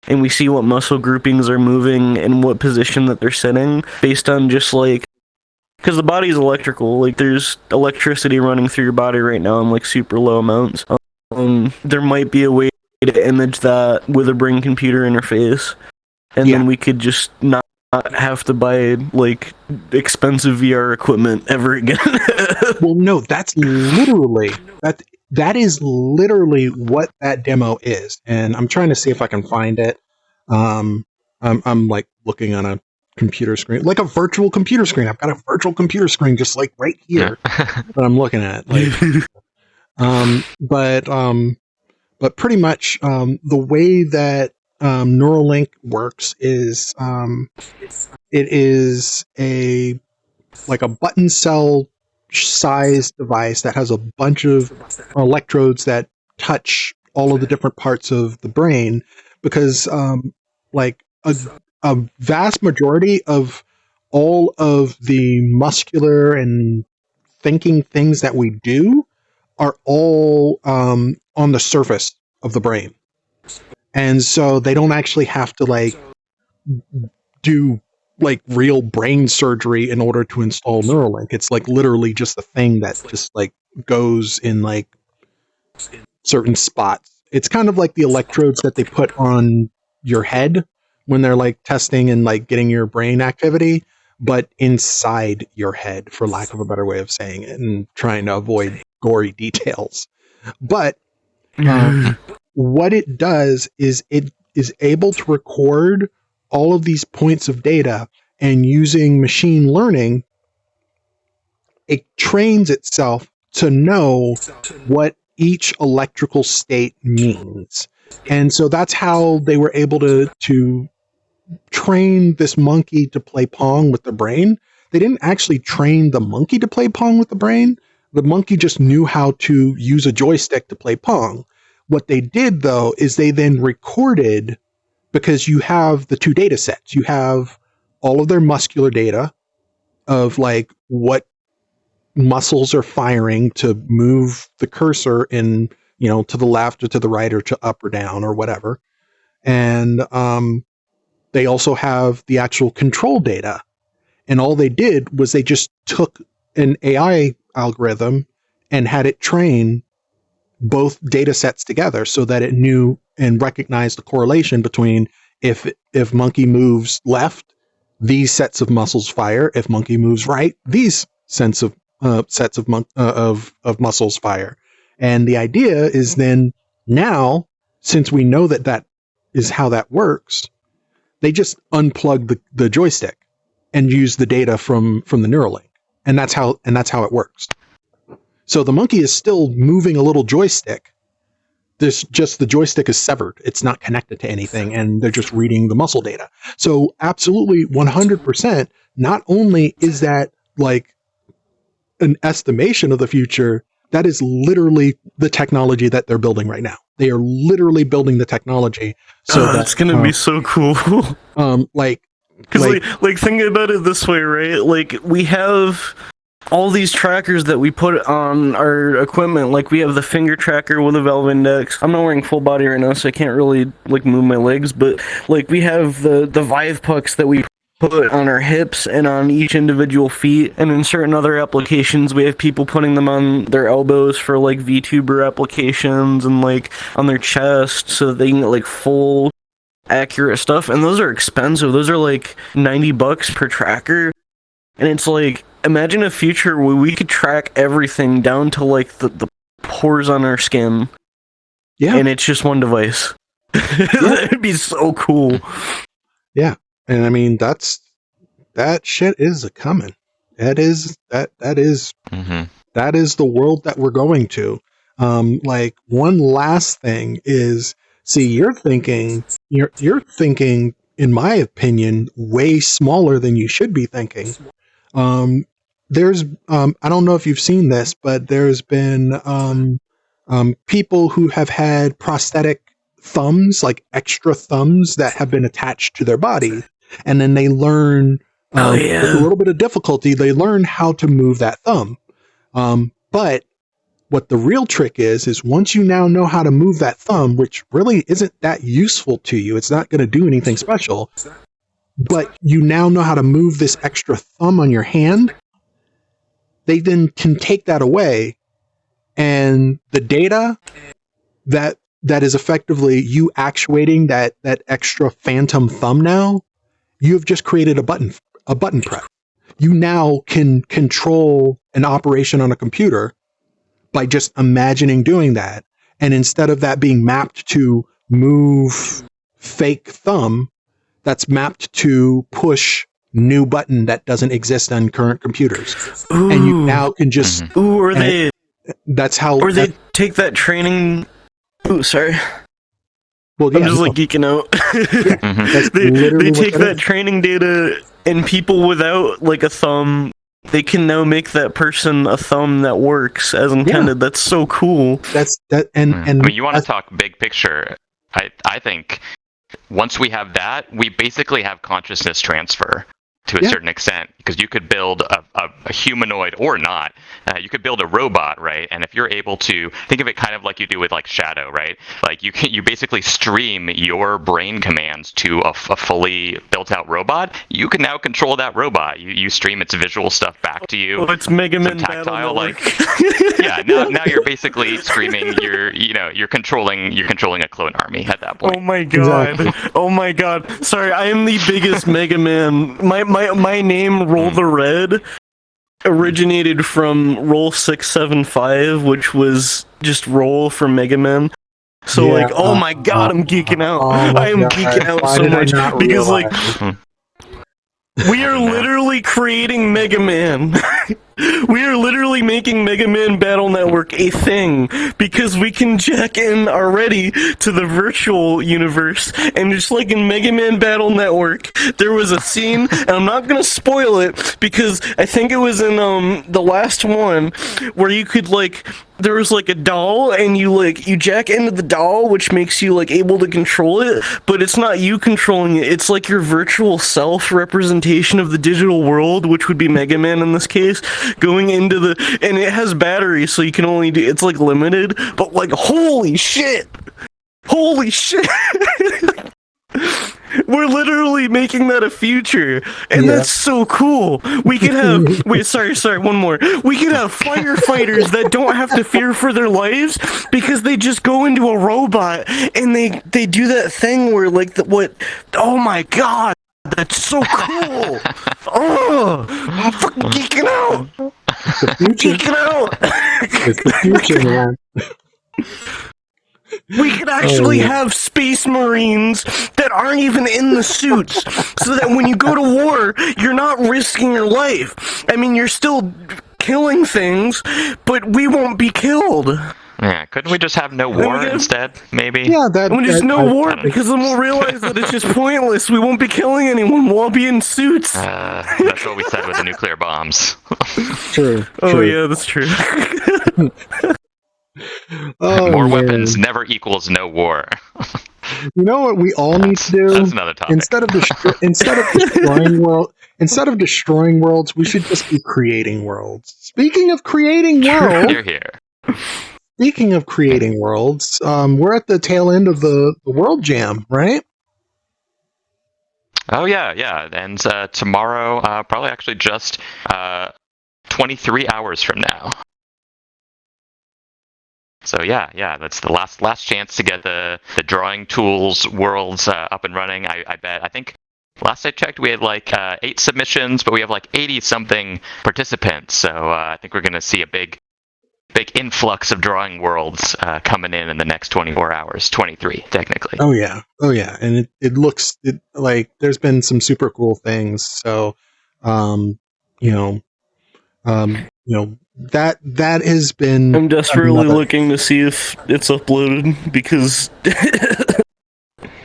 and we see what muscle groupings are moving and what position that they're sitting based on just like, because the body's electrical, like there's electricity running through your body right now in like super low amounts. There might be a way to image that with a brain computer interface. And then we could just not have to buy, like, expensive VR equipment ever again. Well, no, that's literally, that is literally what that demo is. And I'm trying to see if I can find it. I'm like looking on a computer screen, like a virtual computer screen. I've got a virtual computer screen just like right here that I'm looking at. Like, but pretty much the way that Neuralink works is it is a button cell size device that has a bunch of electrodes that touch all of the different parts of the brain, because like a vast majority of all of the muscular and thinking things that we do are all on the surface of the brain. And so they don't actually have to like do like real brain surgery in order to install Neuralink. It's like literally just a thing that just like goes in like certain spots. It's kind of like the electrodes that they put on your head when they're like testing and like getting your brain activity, but inside your head, for lack of a better way of saying it, and trying to avoid gory details. But what it does is it is able to record all of these points of data, and using machine learning, it trains itself to know what each electrical state means. And so that's how they were able to train this monkey to play Pong with the brain. They didn't actually train the monkey to play Pong with the brain. The monkey just knew how to use a joystick to play Pong. What they did, though, is they then recorded, because you have the two data sets. You have all of their muscular data of like what muscles are firing to move the cursor in, you know, to the left or to the right or to up or down or whatever. And they also have the actual control data. And all they did was they just took an AI algorithm and had it train both data sets together so that it knew and recognized the correlation between if monkey moves left, these sets of muscles fire. If monkey moves right, these sets of muscles fire. And the idea is then, now, since we know that that is how that works, they just unplug the joystick and use the data from the Neuralink, and that's how it works. So the monkey is still moving a little joystick. There's just the joystick is severed. It's not connected to anything, and they're just reading the muscle data. So absolutely 100%, not only is that like an estimation of the future, that is literally the technology that they're building right now. They are literally building the technology so that's gonna be so cool. Because like think about it this way, right? Like we have all these trackers that we put on our equipment. Like we have the finger tracker with a valve index. I'm not wearing full body right now, so I can't really like move my legs. But like we have the Vive pucks that we put on our hips and on each individual feet. And in certain other applications, we have people putting them on their elbows for like VTuber applications and like on their chest so that they can get like full accurate stuff. And those are expensive. Those are like $90 per tracker. And it's like, imagine a future where we could track everything down to like the pores on our skin. Yeah. And it's just one device. That'd be so cool. Yeah. And I mean, that shit is a coming. That is the world that we're going to. Like one last thing is, see, you're thinking, in my opinion, way smaller than you should be thinking. There's, I don't know if you've seen this, but there's been, people who have had prosthetic thumbs, like extra thumbs that have been attached to their body. And then they learn, with a little bit of difficulty, they learn how to move that thumb. But what the real trick is once you now know how to move that thumb, which really isn't that useful to you, it's not going to do anything special, but you now know how to move this extra thumb on your hand, they then can take that away, and the data that is effectively you actuating that extra phantom thumb now, you have just created a button press. You now can control an operation on a computer by just imagining doing that. And instead of that being mapped to move fake thumb, that's mapped to push new button that doesn't exist on current computers. Ooh. And you now can just... Ooh, or they... That's how... Or they take that training... Ooh, sorry. Well, yeah, I'm just like geeking out. They take that training data, and people without like a thumb, they can now make that person a thumb that works as intended. That's so cool. And I mean, you want to talk big picture. I think once we have that, we basically have consciousness transfer to a certain extent, because you could build a humanoid or not. You could build a robot, right? And if you're able to think of it kind of like you do with like Shadow, right? Like you basically stream your brain commands to a fully built out robot. You can now control that robot. You stream its visual stuff back to you. Oh, it's Mega Man tactile, like now you're basically streaming. You're controlling a clone army at that point. Oh my god! Exactly. Oh my god! Sorry, I am the biggest Mega Man. My name, Roll the Red, originated from Roll 675, which was just Roll from Mega Man. So oh my god, I'm geeking out. I am geeking out so much because like we are literally creating Mega Man. We are literally making Mega Man Battle Network a thing because we can jack in already to the virtual universe, and just like in Mega Man Battle Network, there was a scene, and I'm not gonna spoil it because I think it was in the last one where you could like there was like a doll, and you jack into the doll, which makes you like able to control it, but it's not you controlling it. It's like your virtual self representation of the digital world, which would be Mega Man in this case, going into and it has batteries, so you can only do, it's like limited, but like holy shit, we're literally making that a future, and that's so cool. We could have sorry, one more. We could have firefighters that don't have to fear for their lives because they just go into a robot and they do that thing where like oh my god, that's so cool. Oh, I'm fucking geeking out. Geeking out. It's the future, man. We could actually have space marines that aren't even in the suits, so that when you go to war, you're not risking your life. I mean, you're still killing things, but we won't be killed. Yeah, couldn't we just have no war instead, maybe? Yeah, there's no war, because then we'll realize that it's just pointless. We won't be killing anyone. We'll all be in suits. That's what we said with the nuclear bombs. True. Oh, yeah, that's true. Oh, More man. weapons never equals no war. You know what we all need to do? That's another topic. Instead of destroying worlds, we should just be creating worlds. Speaking of creating worlds, Here. we're at the tail end of the World Jam, right? Oh yeah. And tomorrow, probably actually just 23 hours from now. So yeah, that's the last chance to get the drawing tools worlds up and running. I think last I checked we had like 8 submissions, but we have like 80 something participants. So I think we're gonna see a big influx of drawing worlds coming in the next 24 hours, 23 technically. Oh yeah, and it looks like there's been some super cool things. So, that has been. I'm desperately looking to see if it's uploaded because.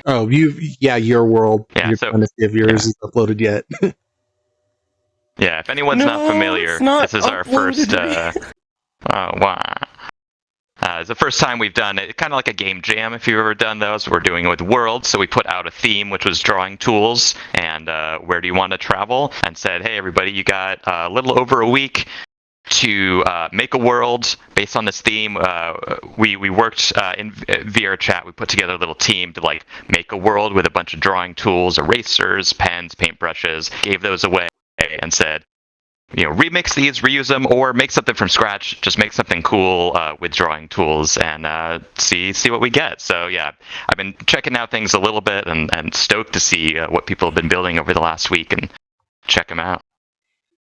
Oh, your world. Yeah, you're trying to see if yours is uploaded yet. Yeah, if anyone's not familiar, this is our first. Oh wow! It's the first time we've done it, kind of like a game jam. If you've ever done those, we're doing it with worlds. So we put out a theme, which was drawing tools, and where do you want to travel? And said, hey everybody, you got a little over a week to make a world based on this theme. We worked in VR chat. We put together a little team to like make a world with a bunch of drawing tools, erasers, pens, paintbrushes. Gave those away and said, remix these, reuse them, or make something from scratch. Just make something cool with drawing tools and see what we get. So yeah, I've been checking out things a little bit and stoked to see what people have been building over the last week and check them out.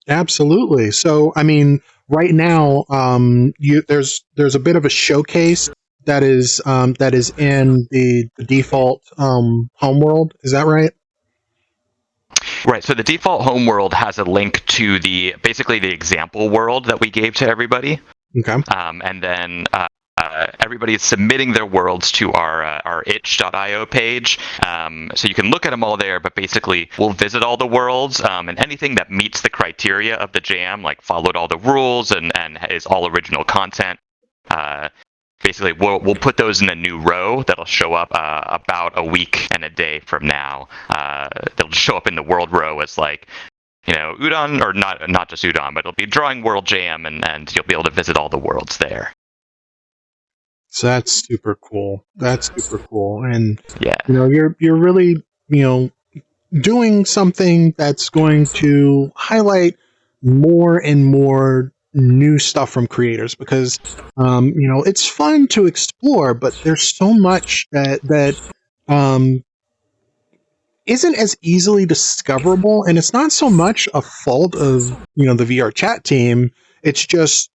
Absolutely. So I mean, right now, there's a bit of a showcase that is in the default homeworld. Is that right? Right, so the default homeworld has a link to basically the example world that we gave to everybody. Okay. And then everybody is submitting their worlds to our itch.io page. So you can look at them all there, but basically we'll visit all the worlds and anything that meets the criteria of the jam, like followed all the rules and is all original content. Basically, we'll put those in a new row that'll show up about a week and a day from now. They'll show up in the world row as like, Udon, or not just Udon, but it'll be Drawing World Jam, and you'll be able to visit all the worlds there. So that's super cool. And yeah, you're really doing something that's going to highlight more and more new stuff from creators, because it's fun to explore, but there's so much that isn't as easily discoverable, and it's not so much a fault of the VR chat team. It's just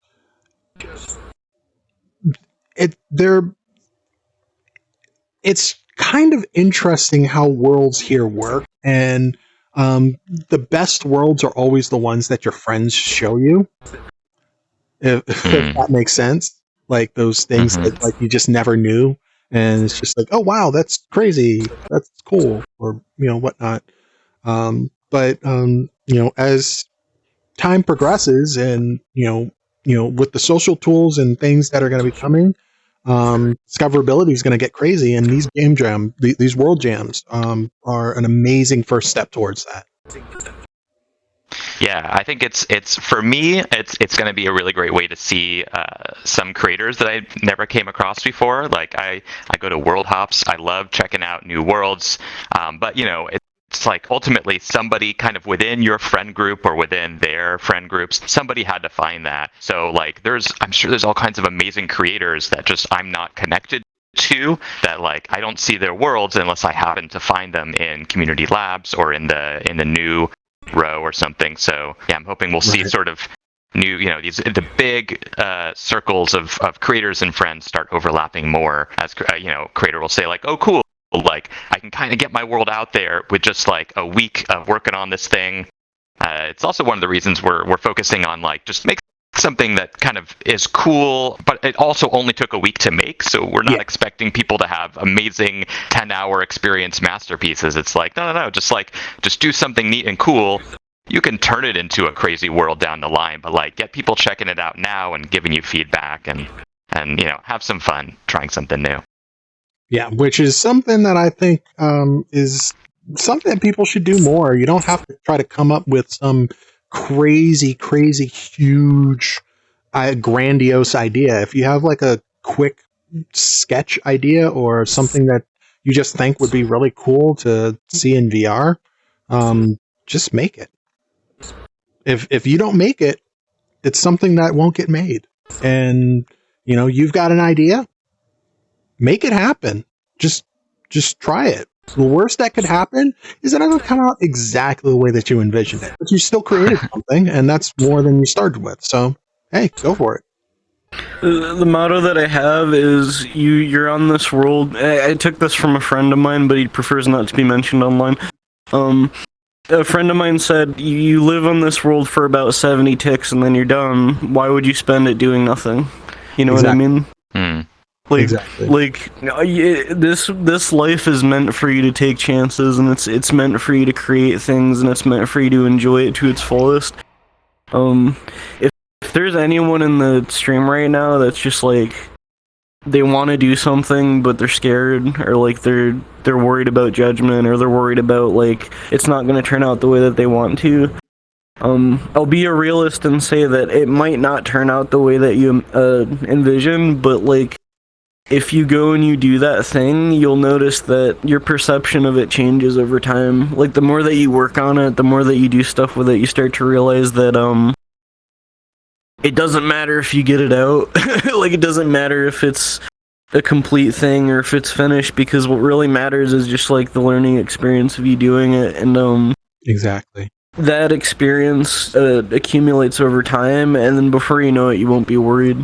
it's kind of interesting how worlds here work, and the best worlds are always the ones that your friends show you. If that makes sense, like those things that like you just never knew, and it's just like, oh wow, that's crazy, that's cool, or whatnot. But as time progresses, and with the social tools and things that are going to be coming, discoverability is going to get crazy, and these world jams are an amazing first step towards that. Yeah, I think it's for me, it's going to be a really great way to see some creators that I never came across before. Like I go to world hops. I love checking out new worlds, but it's like ultimately somebody kind of within your friend group or within their friend groups, somebody had to find that. So like I'm sure there's all kinds of amazing creators that just I'm not connected to, that like I don't see their worlds unless I happen to find them in community labs or in the new row or something. So yeah, I'm hoping we'll see sort of new, the big circles of creators and friends start overlapping more, as creator will say like, oh cool, like I can kind of get my world out there with just like a week of working on this thing. It's also one of the reasons we're focusing on like just make something that kind of is cool, but it also only took a week to make, so we're not expecting people to have amazing 10-hour experience masterpieces. It's like no, just do something neat and cool, you can turn it into a crazy world down the line, but like get people checking it out now and giving you feedback and have some fun trying something new. Yeah, which is something that I think is something that people should do more. You don't have to try to come up with some crazy, huge, grandiose idea. If you have like a quick sketch idea or something that you just think would be really cool to see in VR, just make it. If you don't make it, it's something that won't get made. And you've got an idea, make it happen. Just try it. The worst that could happen is that it doesn't come out exactly the way that you envisioned it, but you still created something, and that's more than you started with. So, hey, go for it. The motto that I have is you're on this world. I took this from a friend of mine, but he prefers not to be mentioned online. A friend of mine said, you live on this world for about 70 ticks and then you're done. Why would you spend it doing nothing? You know what I mean? This life is meant for you to take chances, and it's meant for you to create things, and it's meant for you to enjoy it to its fullest. If there's anyone in the stream right now that's just like, they want to do something but they're scared, or like they're worried about judgment, or they're worried about like it's not going to turn out the way that they want to, I'll be a realist and say that it might not turn out the way that you envision, but like if you go and you do that thing, you'll notice that your perception of it changes over time. Like the more that you work on it, the more that you do stuff with it, you start to realize that it doesn't matter if you get it out. Like it doesn't matter if it's a complete thing or if it's finished, because what really matters is just like the learning experience of you doing it. And exactly, that experience accumulates over time, and then before you know it, you won't be worried.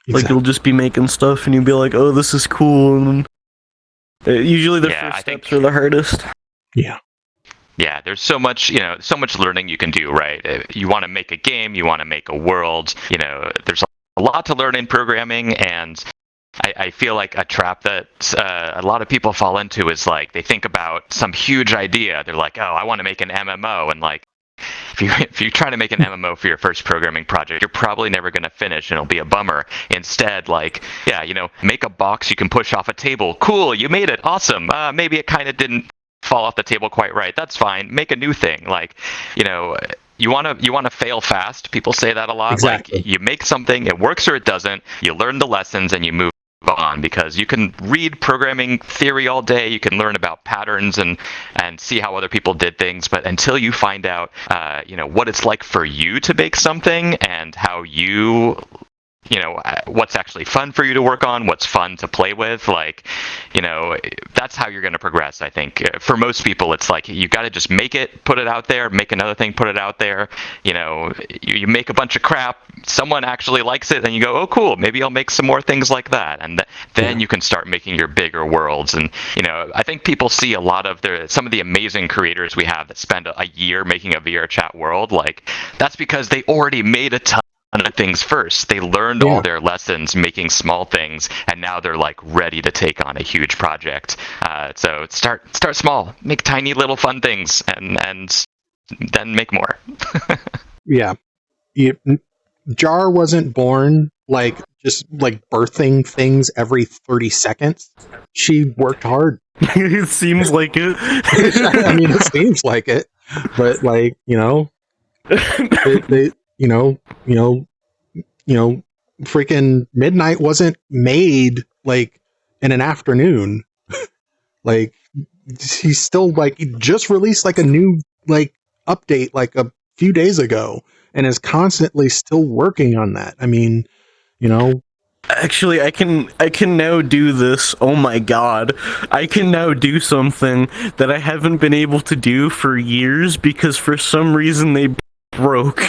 Like you'll just be making stuff and you'll be like, oh, this is cool. And usually the first steps are the hardest. Yeah, there's so much learning you can do, right? You want to make a game, you want to make a world, there's a lot to learn in programming, and I feel like a trap that a lot of people fall into is like, they think about some huge idea. They're like, oh, I want to make an MMO, and like, if you try to make an MMO for your first programming project, you're probably never going to finish, and it'll be a bummer. Instead, like, make a box you can push off a table. Cool, you made it. Awesome. Maybe it kind of didn't fall off the table quite right. That's fine. Make a new thing. Like, you want to fail fast. People say that a lot. Exactly. Like, you make something, it works or it doesn't. You learn the lessons and you move on, because you can read programming theory all day, you can learn about patterns and see how other people did things, but until you find out what it's like for you to make something, and how what's actually fun for you to work on, what's fun to play with, like, that's how you're going to progress. I think for most people, it's like, you got to just make it, put it out there, make another thing, put it out there. You make a bunch of crap, someone actually likes it, and you go, oh, cool, maybe I'll make some more things like that. And then you can start making your bigger worlds. And, I think people see a lot of some of the amazing creators we have that spend a year making a VR chat world. Like, that's because they already made a ton of things first. They learned all their lessons making small things, and now they're like ready to take on a huge project. So start small, make tiny little fun things, and then make more. Yeah. Jar wasn't born like just like birthing things every 30 seconds. She worked hard. It seems like it. I mean, it seems like it, but like, freaking Midnight wasn't made like in an afternoon. Like, he's still like, he just released like a new like update like a few days ago, and is constantly still working on that. I mean, Actually, I can now do this. Oh my god. I can now do something that I haven't been able to do for years, because for some reason they broke,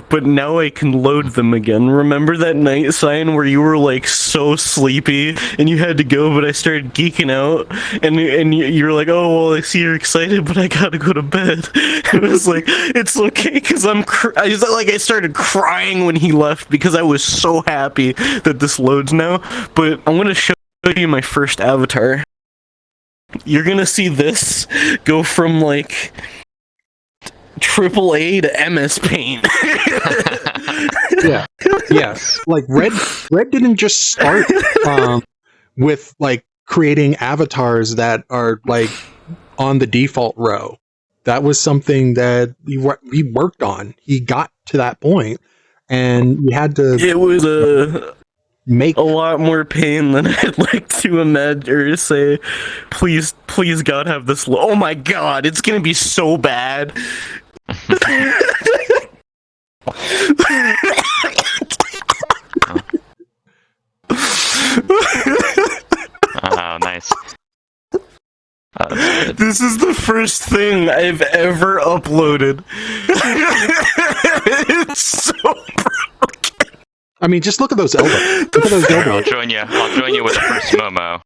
but now I can load them again. Remember that night, Sign, where you were like so sleepy and you had to go, but I started geeking out, and you were like, oh, well, I see you're excited, but I gotta go to bed. It was like, it's okay, because I started crying when he left, because I was so happy that this loads now. But I'm gonna show you my first avatar. You're gonna see this go from like AAA to MS Paint. Yeah. Yes. Like Red didn't just start with like creating avatars that are like on the default row. That was something that he worked on. He got to that point, and you had to. It was a lot more pain than I'd like to imagine or say. Please, God, have this. Oh my God, it's gonna be so bad. Oh, nice. This is the first thing I've ever uploaded. It's so broken. I mean, just look at those elbows. Look at those elbows. I'll join you with the first Momo.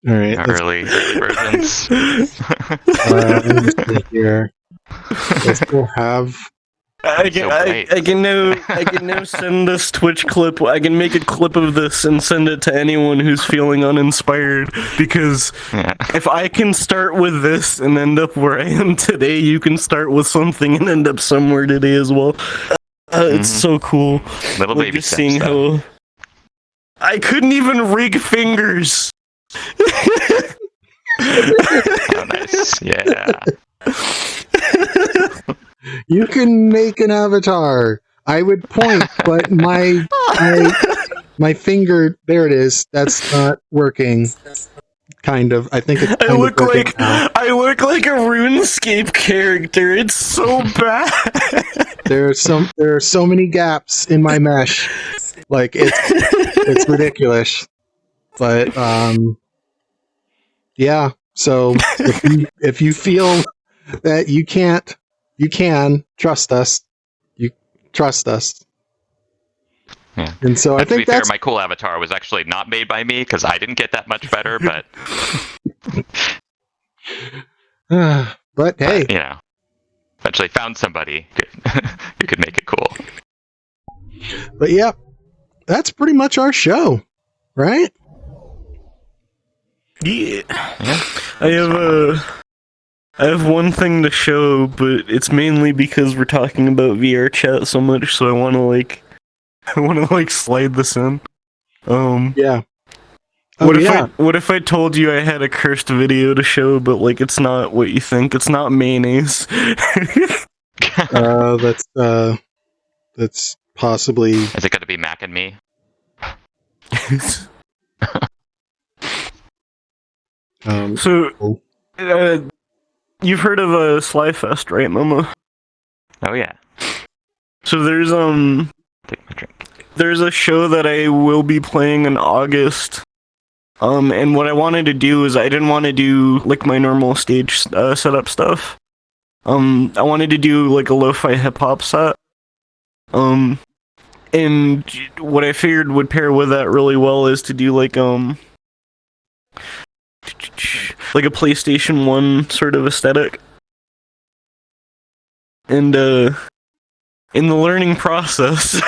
There we go. All right. Early versions. Let me see here. I still have. I can now send this Twitch clip. I can make a clip of this and send it to anyone who's feeling uninspired. Because if I can start with this and end up where I am today, you can start with something and end up somewhere today as well. It's so cool. Little baby just seeing how I couldn't even rig fingers. Oh, nice. Yeah. You can make an avatar. I would point, but my finger. There it is. That's not working. Kind of. I think it's. I look like a RuneScape character. It's so bad. There are so many gaps in my mesh. Like it's ridiculous. But yeah. So if you feel that you can't. You can trust us. You trust us. Yeah. And so I think to be fair, that's my cool avatar was actually not made by me because I didn't get that much better. But but hey, you know, eventually found somebody who could make it cool. But yeah, that's pretty much our show, right? Yeah. I have one thing to show, but it's mainly because we're talking about VR chat so much, so I want to slide this in. Yeah. What if I told you I had a cursed video to show, but like it's not what you think? It's not mayonnaise. That's possibly. Is it going to be Mac and me? You've heard of Slyfest, right, Momo? Oh yeah. So there's a show that I will be playing in August. And what I wanted to do is I didn't want to do like my normal stage setup stuff. I wanted to do like a lo-fi hip hop set. And what I figured would pair with that really well is to do like a PlayStation 1 sort of aesthetic. And in the learning process,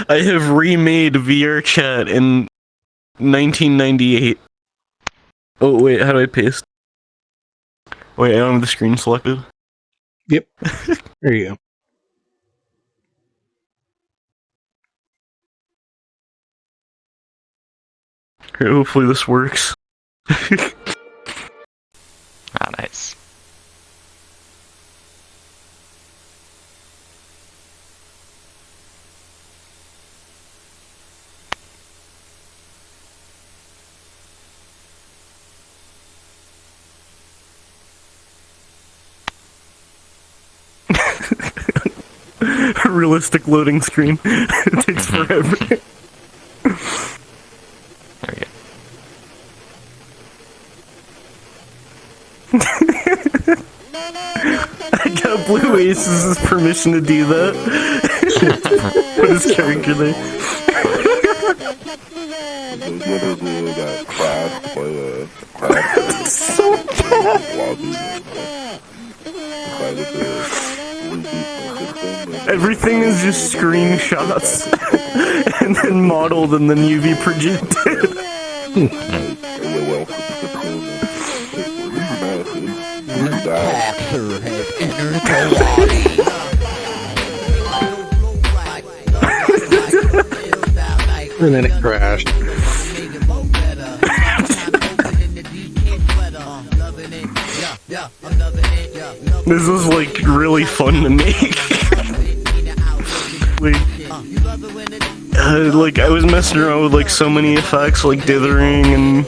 I have remade VR chat in 1998. Oh wait, how do I paste? Wait, I don't have the screen selected. Yep. There you go. Okay, hopefully this works. Ah, nice. A realistic loading screen. It takes forever. There we go. I got Blue Aces' permission to do that. Put his character there. So bad. Everything is just screenshots and then modeled and then UV projected. And then it crashed. This is like really fun to make. Like I was messing around with like so many effects, like dithering and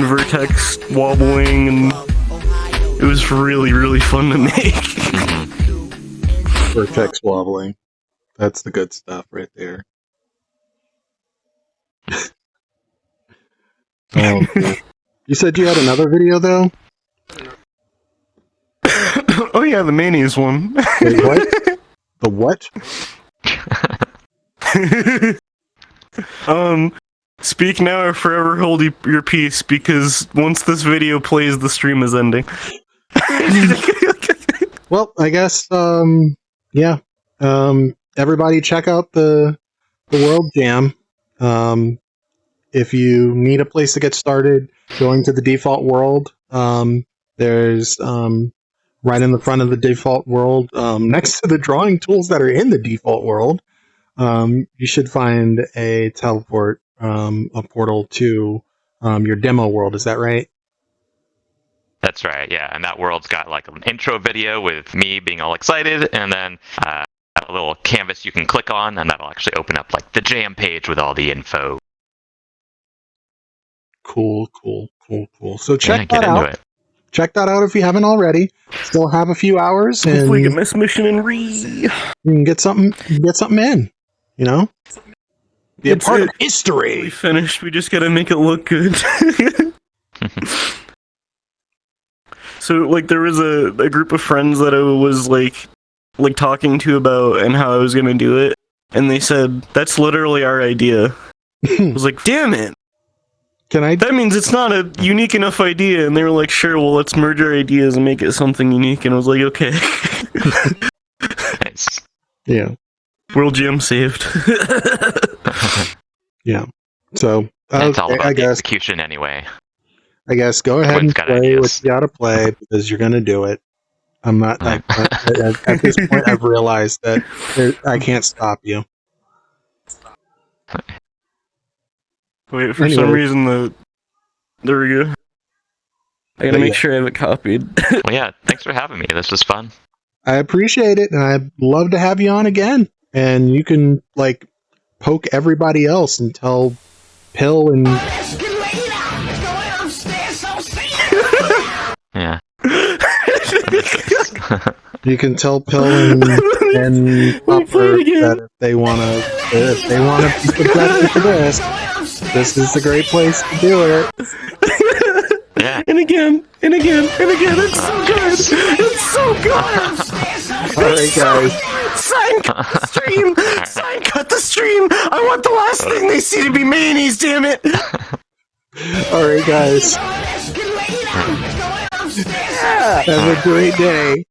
vertex wobbling, and it was really fun to make. Vertex wobbling. That's the good stuff right there. Oh, man. You said you had another video though? Oh yeah, the mayonnaise one. Wait, what? The what? Speak now or forever hold your peace, because once this video plays, the stream is ending. Well, I guess, yeah. Everybody check out the World Jam. If you need a place to get started, going to the default world, there's, right in the front of the default world, next to the drawing tools that are in the default world, you should find a teleport, a portal to your demo world. Is that right? That's right, yeah. And that world's got like an intro video with me being all excited, and then a little canvas you can click on, and that'll actually open up like the jam page with all the info. Cool. So check that out. It. Check that out if you haven't already. Still have a few hours, and hopefully get this mission and you can get something in. You know, be a part of history. We finished. We just gotta make it look good. So, like, there was a group of friends that I was like talking to about and how I was gonna do it, and they said that's literally our idea. I was like, damn it. That means it's not a unique enough idea. And they were like, sure, well, let's merge our ideas and make it something unique. And I was like, okay. Nice. Yeah. World Jam saved. Yeah. So, it's all about I the guess, execution anyway. I guess go ahead and play what you gotta play, because you're gonna do it. I'm not, at this point, I've realized that I can't stop you. Wait, for some reason, there we go. I gotta make sure I have it copied. Well, yeah, thanks for having me. This was fun. I appreciate it, and I'd love to have you on again. And you can, like, poke everybody else and tell Pill and... Yeah. You can tell Pill and Popper that if they wanna be subjected to this is the great place to do it. Yeah. And again. It's so good. It's so good. Alright, guys. Sign cut the stream. Sign cut the stream. I want the last thing they see to be mayonnaise, damn it. Alright, guys. Have a great day.